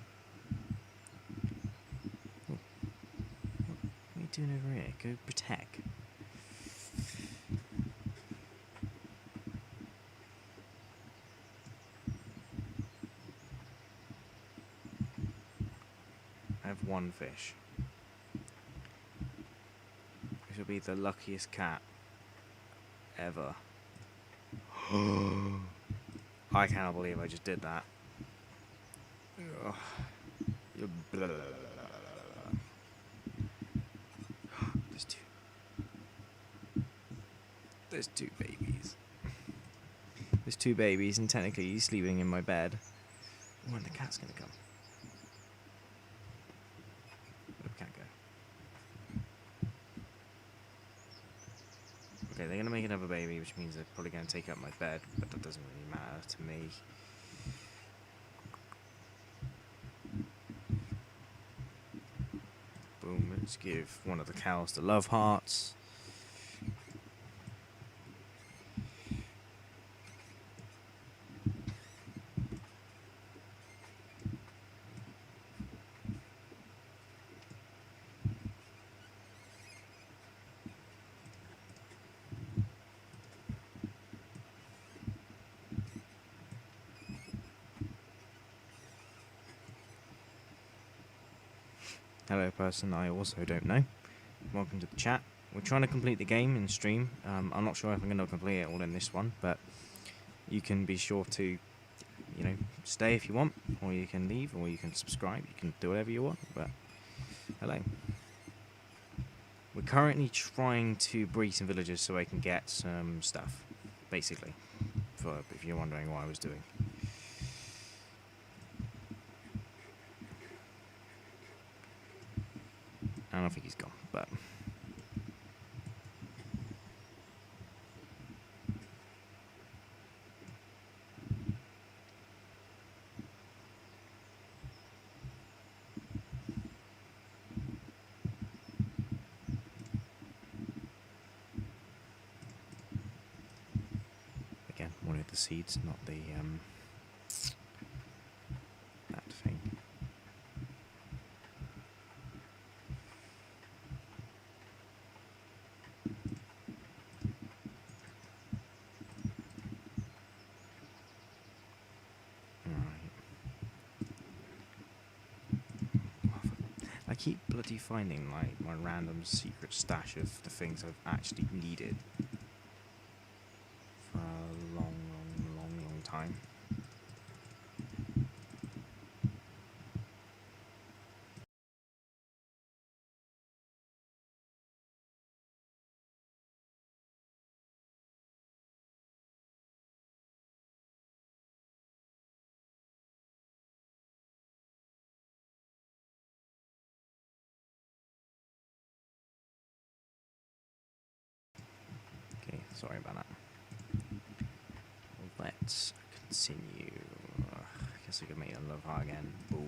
Oh. What are you doing over here? Go protect. I have one fish. This will be the luckiest cat ever. I cannot believe I just did that. Ugh. There's two babies. There's two babies, and technically he's sleeping in my bed. When the cat's gonna come? Where'd the cat go? Okay, they're gonna make another baby, which means they're probably gonna take up my bed, but that doesn't really matter to me. Boom, let's give one of the cows the love hearts. Hello person I also don't know. Welcome to the chat. We're trying to complete the game in stream. I'm not sure if I'm going to complete it all in this one, but you can be sure to, you know, stay if you want, or you can leave, or you can subscribe. You can do whatever you want, but hello. We're currently trying to breed some villagers so I can get some stuff, basically, for if you're wondering what I was doing. I don't think he's gone, but wanted the seeds, not the that thing. I keep bloody finding like my random secret stash of the things I've actually needed for a long time. Okay, sorry about that. Let's continue. I guess I could make a love heart again. Boom.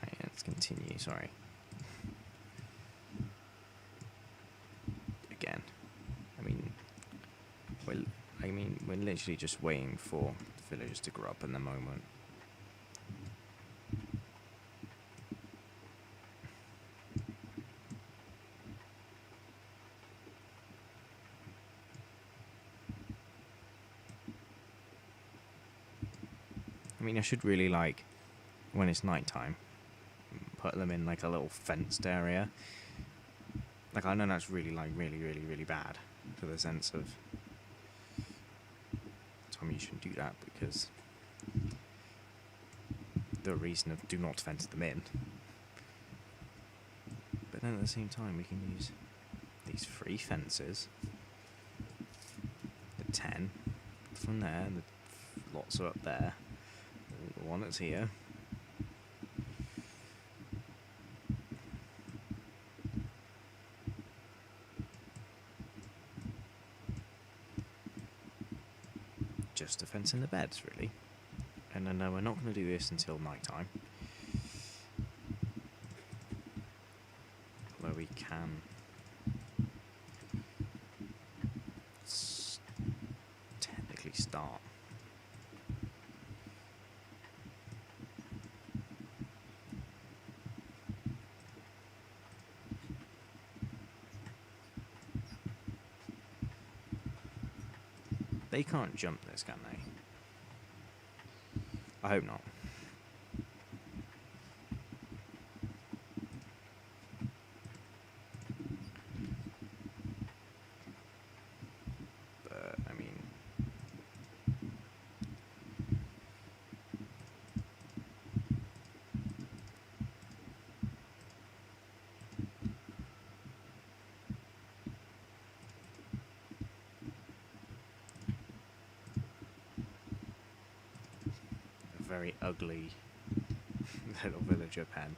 Right, let's continue. Sorry. Again. We're literally just waiting for the villagers to grow up in the moment. I should really, like, when it's nighttime, put them in like a little fenced area. Like, I know that's really, like, really bad for the sense of you shouldn't do that, because the reason of do not fence them in. But then at the same time, we can use these 3 fences, the 10 from there, and the lots are up there, the one that's here. Just a fence in the beds, really. And then we're not going to do this until nighttime, where we can technically start. They can't jump this, can they? I hope not. But, a very ugly little villager pen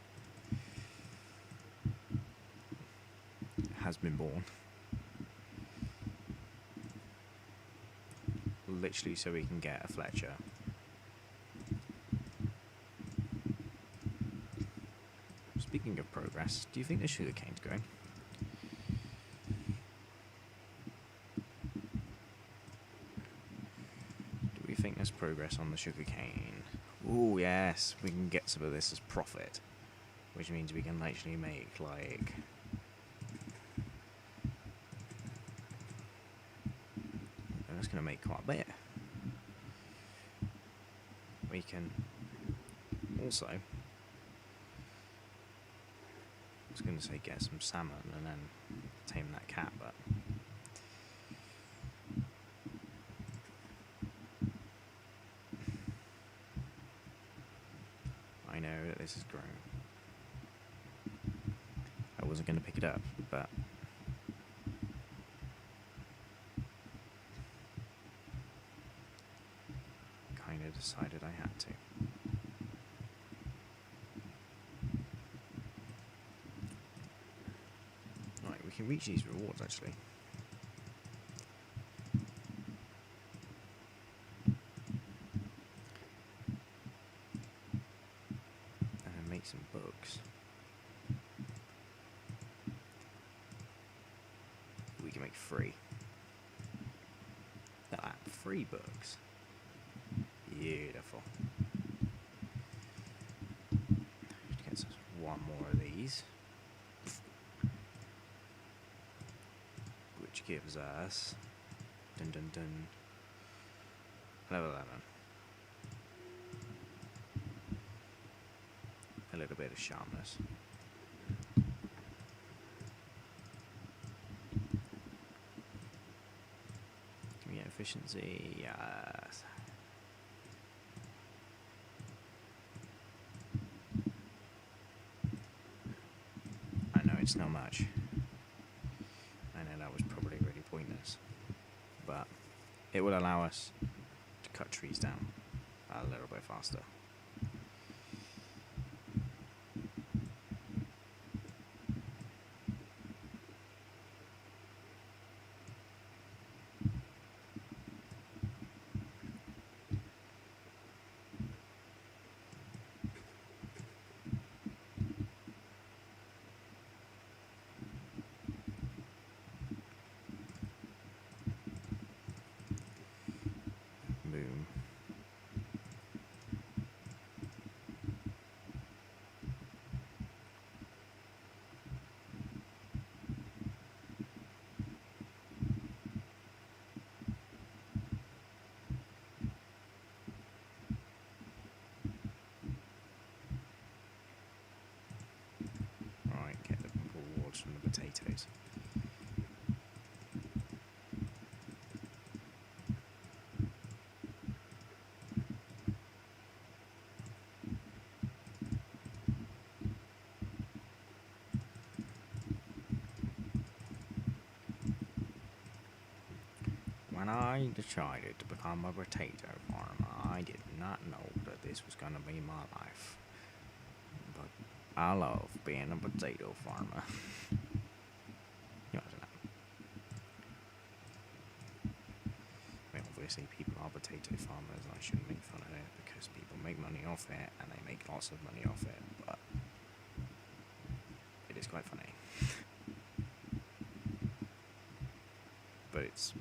has been born. Literally so we can get a Fletcher. Speaking of progress, do you think the sugarcane's going? Do we think there's progress on the sugarcane? Ooh, yes, we can get some of this as profit, which means we can actually make, like, that's going to make quite a bit. We can also, I was going to say get some salmon and then tame that cat, but I know that this is grown. I wasn't going to pick it up, but kind of decided I had to. can reach these rewards actually. And then make some books. We can make 3. Look at that, 3 books. Beautiful. Gets us 1 more of these. Which gives us dun dun dun level 11. A little bit of sharpness. Can we get efficiency? Yes. I know it's not much. I know that was probably really pointless, but it will allow us to cut trees down a little bit faster. Boom. Right, get the rewards from the potatoes. When I decided to become a potato farmer, I did not know that this was going to be my life. But I love being a potato farmer. You know, I don't know. I mean, obviously people are potato farmers, and I shouldn't make fun of it because people make money off it, and they make lots of money off it, but it is quite funny. But it's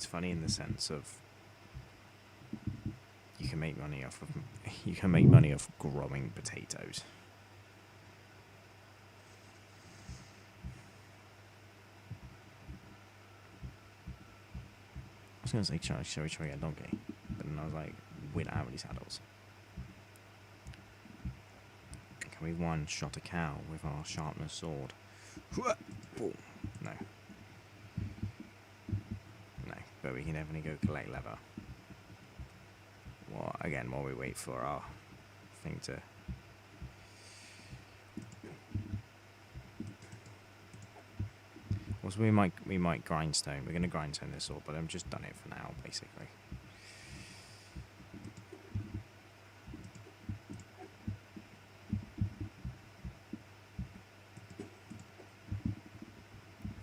funny in the sense of you can make money off growing potatoes. I was gonna say shall we try a donkey, but then I was like, we don't have any saddles. Can we one-shot a cow with our sharpness sword? Boom. No. But we can definitely go collect leather. Well, again, while we wait for our thing to... Also, we might grindstone. We're going to grindstone this sword, but I've just done it for now, basically.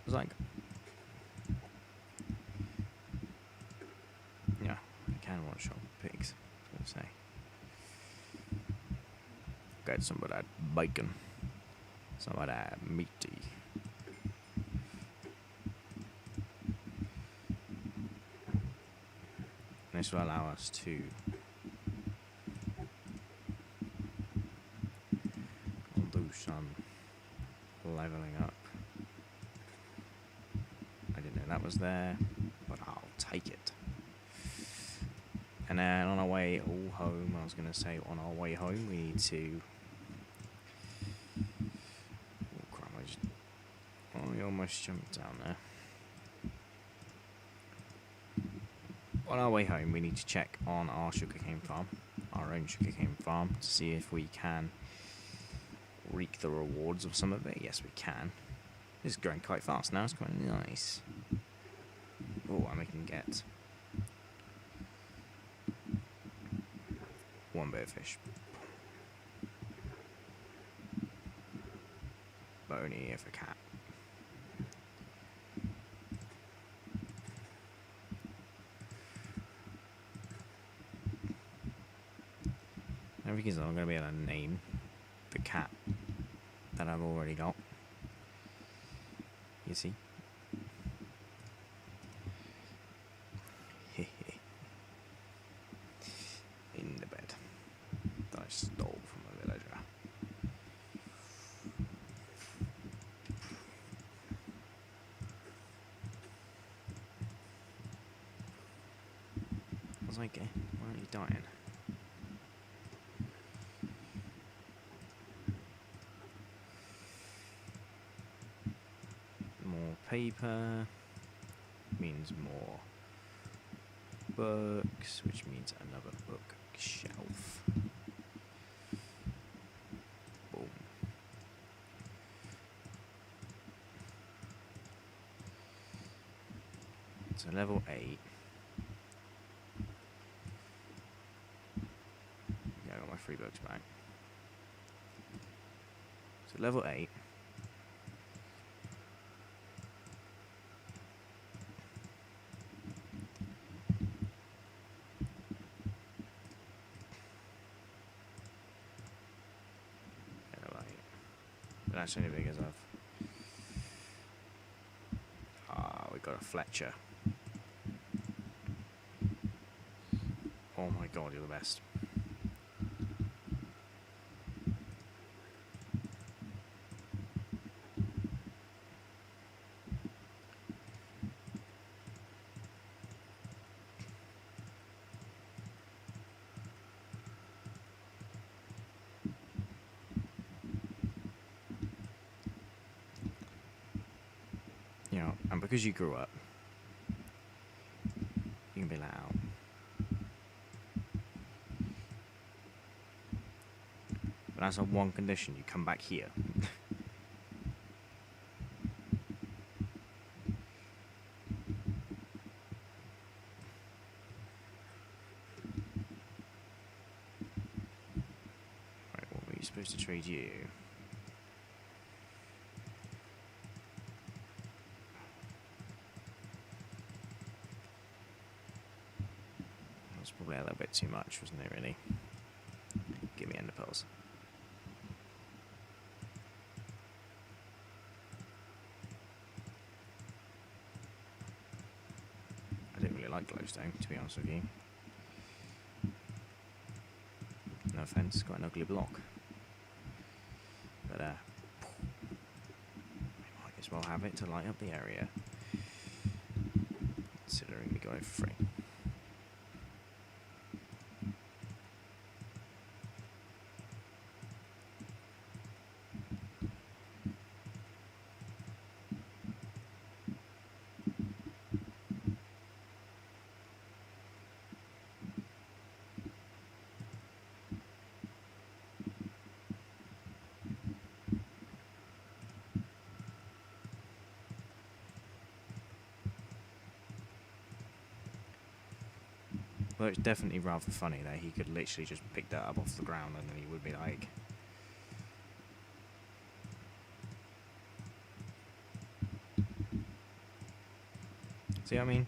It's like... Yeah, I can one-shot pigs, I was going to say. Got some of that bacon. Some of that meaty. This will allow us to do some leveling up. I didn't know that was there, but I'll take it. And then on our way home, I was going to say on our way home, we need to... Oh crap, I almost jumped down there. On our way home, we need to check on our sugarcane farm, our own sugarcane farm, to see if we can reap the rewards of some of it. Yes, we can. This is going quite fast now. It's quite nice. Oh, and we can get 1 bit of fish. But only if a cat. because I'm going to be able to name the cat that I've already got. You see? In the bed that I stole from a villager. I was like, why aren't you dying? More paper means more books, which means another bookshelf. Boom. So level 8. Yeah, I got my 3 books back. So level 8. But that's only because we got a Fletcher. Oh my god, you're the best. You know, and because you grew up, you can be let out. But that's on one condition, you come back here. Right, what were you supposed to trade you? That was probably a little bit too much, wasn't it, really? Give me ender pearls. I didn't really like glowstone, to be honest with you. No offense, quite an ugly block. But we might as well have it to light up the area, considering we got it for free. Well, it's definitely rather funny that he could literally just pick that up off the ground and then he would be like... See what I mean?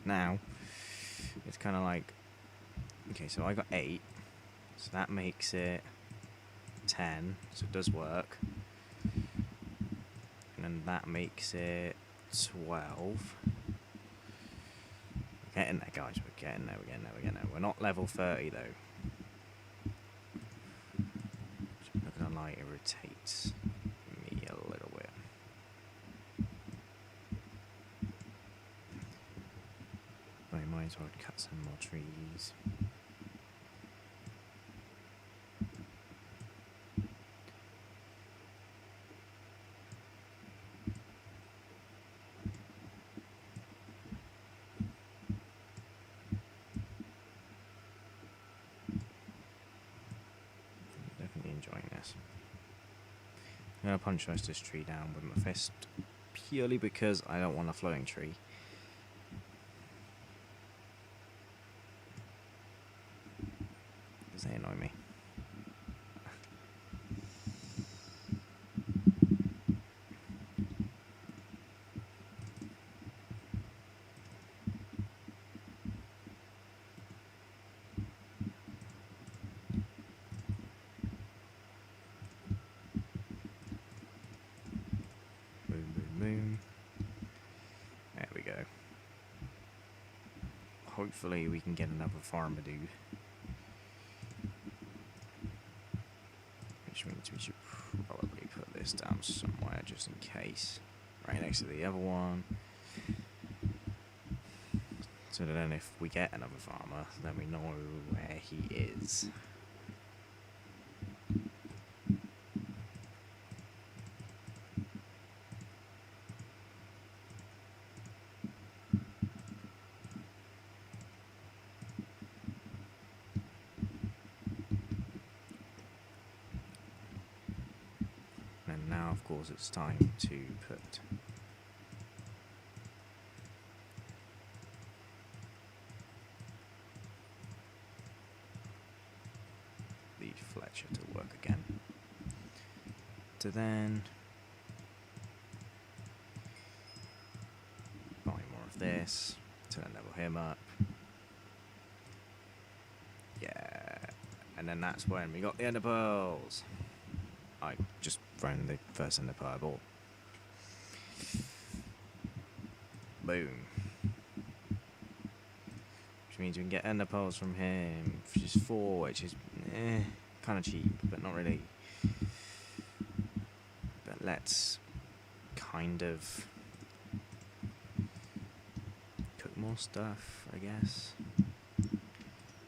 Now, it's kind of like... Okay, so I got 8, so that makes it 10, so it does work. And then that makes it 12. We're getting there, guys. We're getting there. We're getting there. We're getting there. We're not level 30 though. So I'm not gonna lie, it irritates me a little bit. But I might as well cut some more trees. Enjoying this. I'm going to punch most of this tree down with my fist purely because I don't want a floating tree. Because they annoy me. boom. There we go. Hopefully we can get another farmer dude. Which means we should probably put this down somewhere just in case. Right next to the other one. So that then if we get another farmer, then we know where he is. And now, of course, it's time to put the Fletcher to work again. To then buy more of this to then level him up. Yeah, and then that's when we got the ender pearls. I just thrown the first ender pearl I bought. Boom. Which means we can get ender pearls from him, which is 4, which is kind of cheap, but not really. But let's kind of cook more stuff, I guess.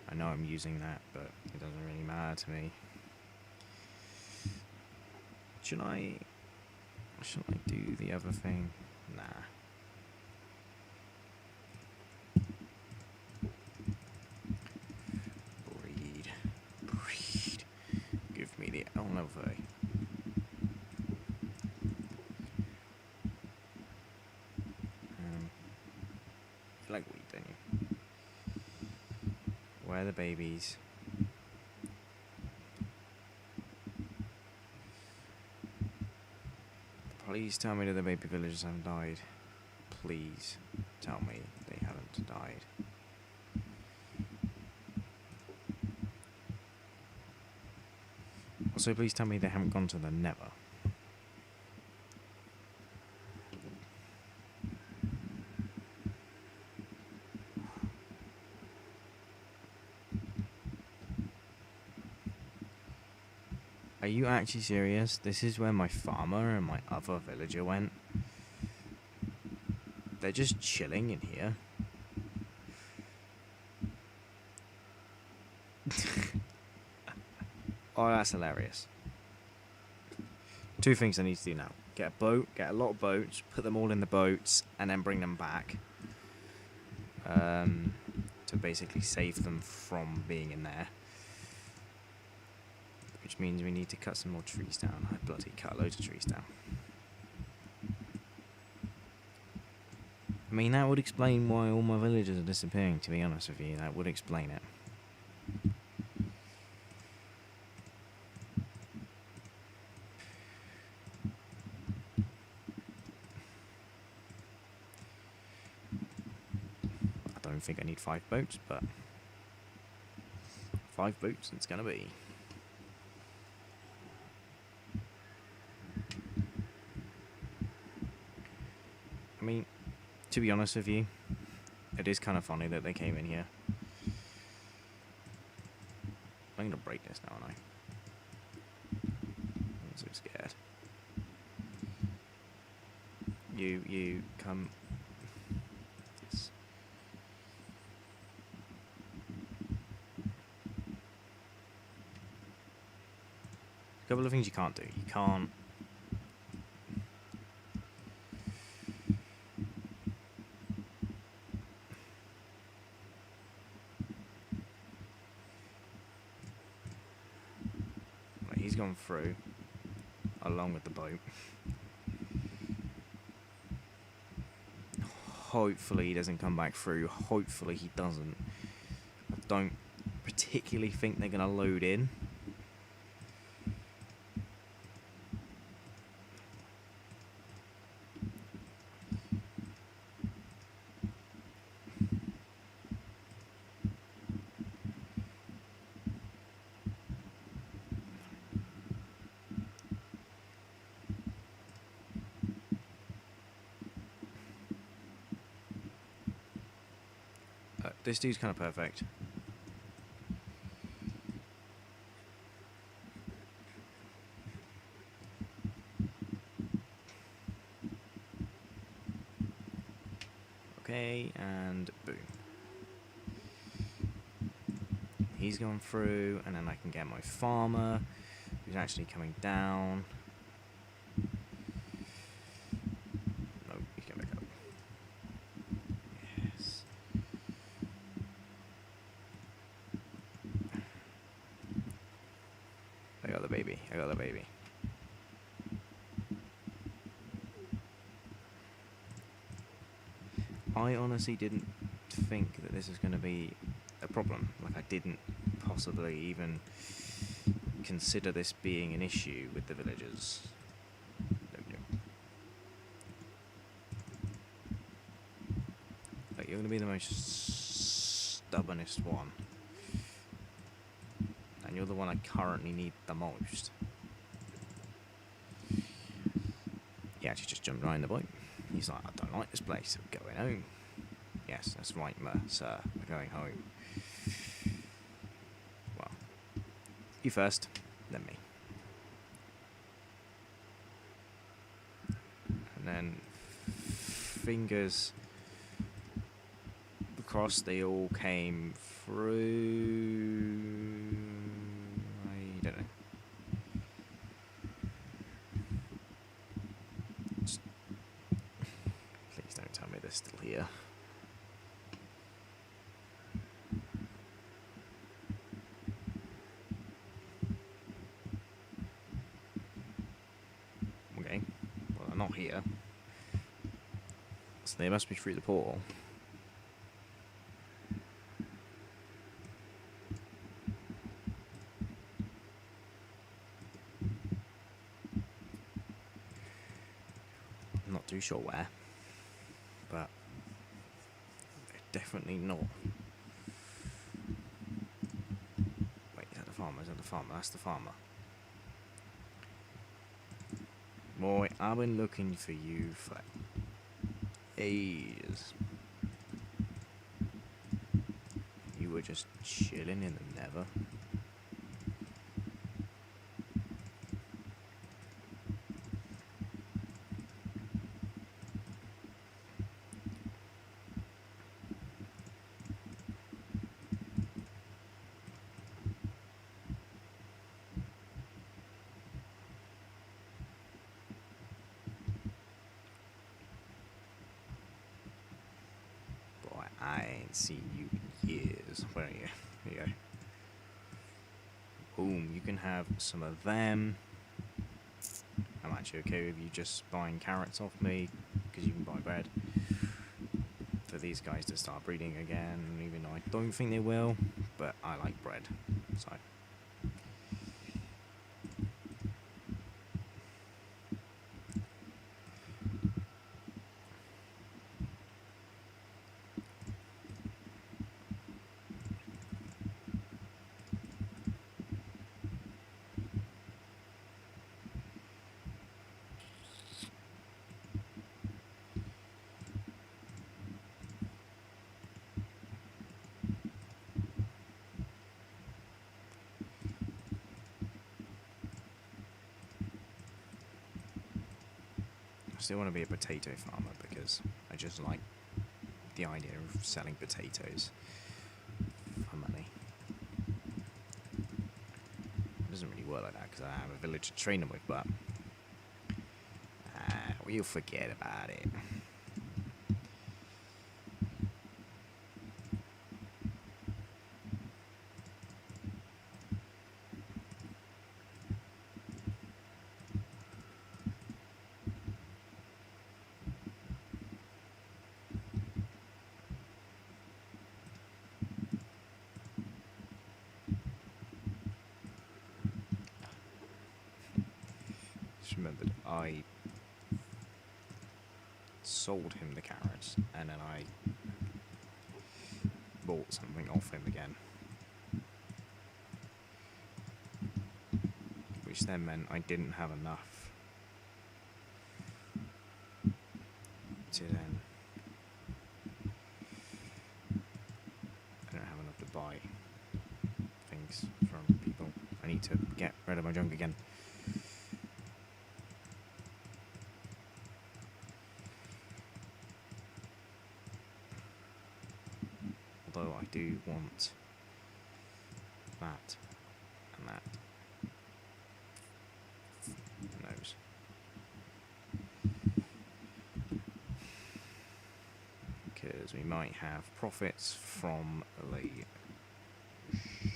I know I'm using that, but it doesn't really matter to me. Should I do the other thing? Nah. Breed. Give me the Elnove. You like wheat, don't you? Where are the babies? Please tell me that the baby villagers haven't died. Please tell me they haven't died. Also, please tell me they haven't gone to the Nether. Are you actually serious? This is where my farmer and my other villager went? They're just chilling in here. Oh, that's hilarious. 2 things I need to do now. Get a boat, get a lot of boats, put them all in the boats, and then bring them back. To basically save them from being in there. Which means we need to cut some more trees down. I bloody cut loads of trees down. I mean, that would explain why all my villagers are disappearing, to be honest with you. That would explain it. I don't think I need 5 boats, but 5 boats it's gonna be. I mean, to be honest with you, it is kind of funny that they came in here. I'm gonna break this now, aren't I? I'm so scared. You come. Yes. A couple of things you can't do. You can't. He's gone through along with the boat. Hopefully he doesn't come back through. Hopefully he doesn't. I don't particularly think they're going to load in. This dude's kind of perfect. Okay, and boom. He's going through, and then I can get my farmer, who's actually coming down. No, he's going back up. Yes. I got the baby. I got the baby. I honestly didn't think that this was going to be a problem. Like, I didn't possibly even consider this being an issue with the villagers. Like, you're going to be the most stubbornest one. And you're the one I currently need the most. He actually just jumped right in the boat. He's like, I don't like this place, we're going home. Yes, that's right, sir, we're going home. Well, you first, then me. And then, fingers crossed they all came through. I don't know. Please don't tell me they're still here. Okay, well, they're not here. So they must be through the portal. I'm not too sure where, but they're definitely not. Wait, is that the farmer? Is that the farmer? That's the farmer. Boy, I've been looking for you for ages. You were just chilling in the Nether. I ain't seen you in years. Where are you? Here you go. Boom, you can have some of them. I'm actually okay with you just buying carrots off me, because you can buy bread. For these guys to start breeding again, even though I don't think they will, but I like bread, so. I still want to be a potato farmer because I just like the idea of selling potatoes for money. It doesn't really work like that because I have a village to train them with, but we'll forget about it. Just remembered I sold him the carrots and then I bought something off him again, which then meant I didn't have enough to then to get rid of my junk again. Although I do want that and that. Who knows? Because we might have profits from the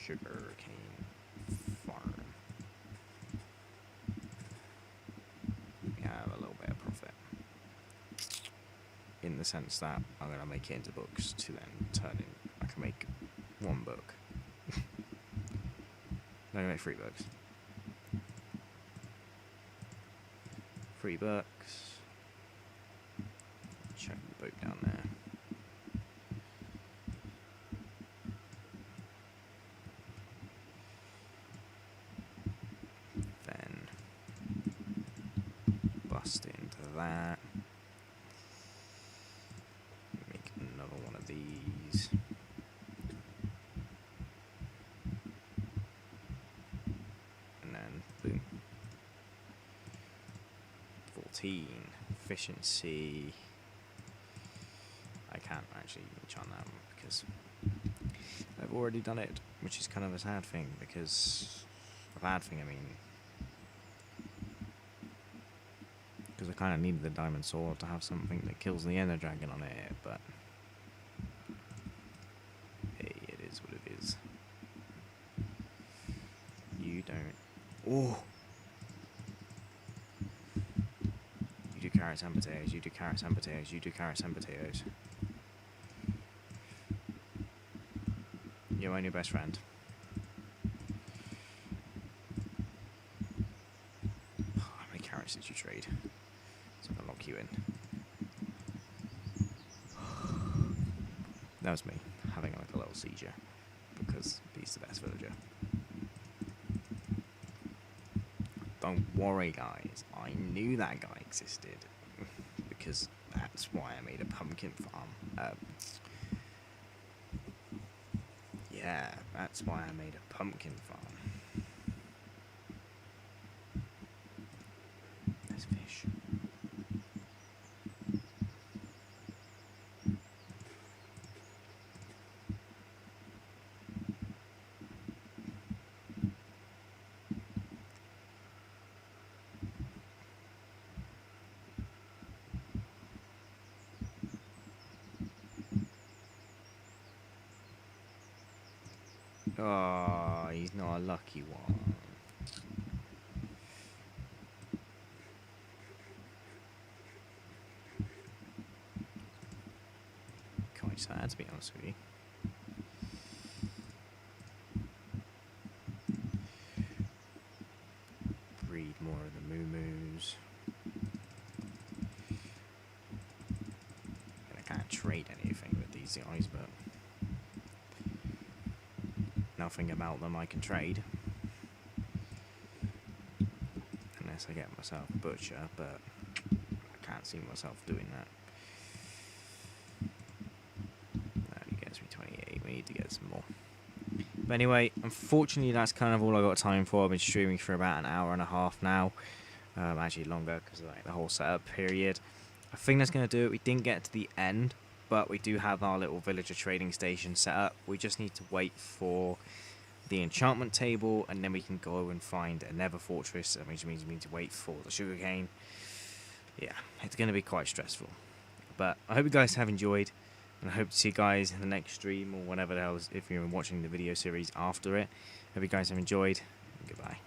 sugar cane farm. We have a little bit of profit. In the sense that I'm going to make it into books to then turn in. I can make one book. I'm going to make 3 books. 3 books. Check the boat down there. Then bust into that. Make another one of these. And then boom. 14 efficiency. I can't actually enchant that one because I've already done it, which is kind of a sad thing. Because a bad thing, I mean, because I kind of needed the diamond sword to have something that kills the ender dragon on it, but hey, it is what it is. You don't. Oh. You do carrots and potatoes, you do carrots and potatoes, you do carrots and potatoes. You're my new best friend. How many carrots did you trade? So I'm gonna lock you in. That was me, having like a little seizure. Because he's the best villager. Don't worry guys, I knew that guy existed. Because that's why I made a pumpkin farm. Yeah, that's why I made a pumpkin farm. There's fish. Oh, he's not a lucky one. Quite sad, to be honest with you. Breed more of the moo-moos. And I can't trade anything with these guys, but nothing about them I can trade. Unless I get myself a butcher, but I can't see myself doing that. That only gets me 28. We need to get some more. But anyway, unfortunately that's kind of all I got time for. I've been streaming for about an hour and a half now. Actually longer because of like the whole setup period. I think that's going to do it. We didn't get to the end, but we do have our little villager trading station set up. We just need to wait for the enchantment table, and then we can go and find a nether fortress, which means we need to wait for the sugarcane. Yeah, it's going to be quite stressful. But I hope you guys have enjoyed, and I hope to see you guys in the next stream, or whatever the hell, if you're watching the video series after it. Hope you guys have enjoyed, and goodbye.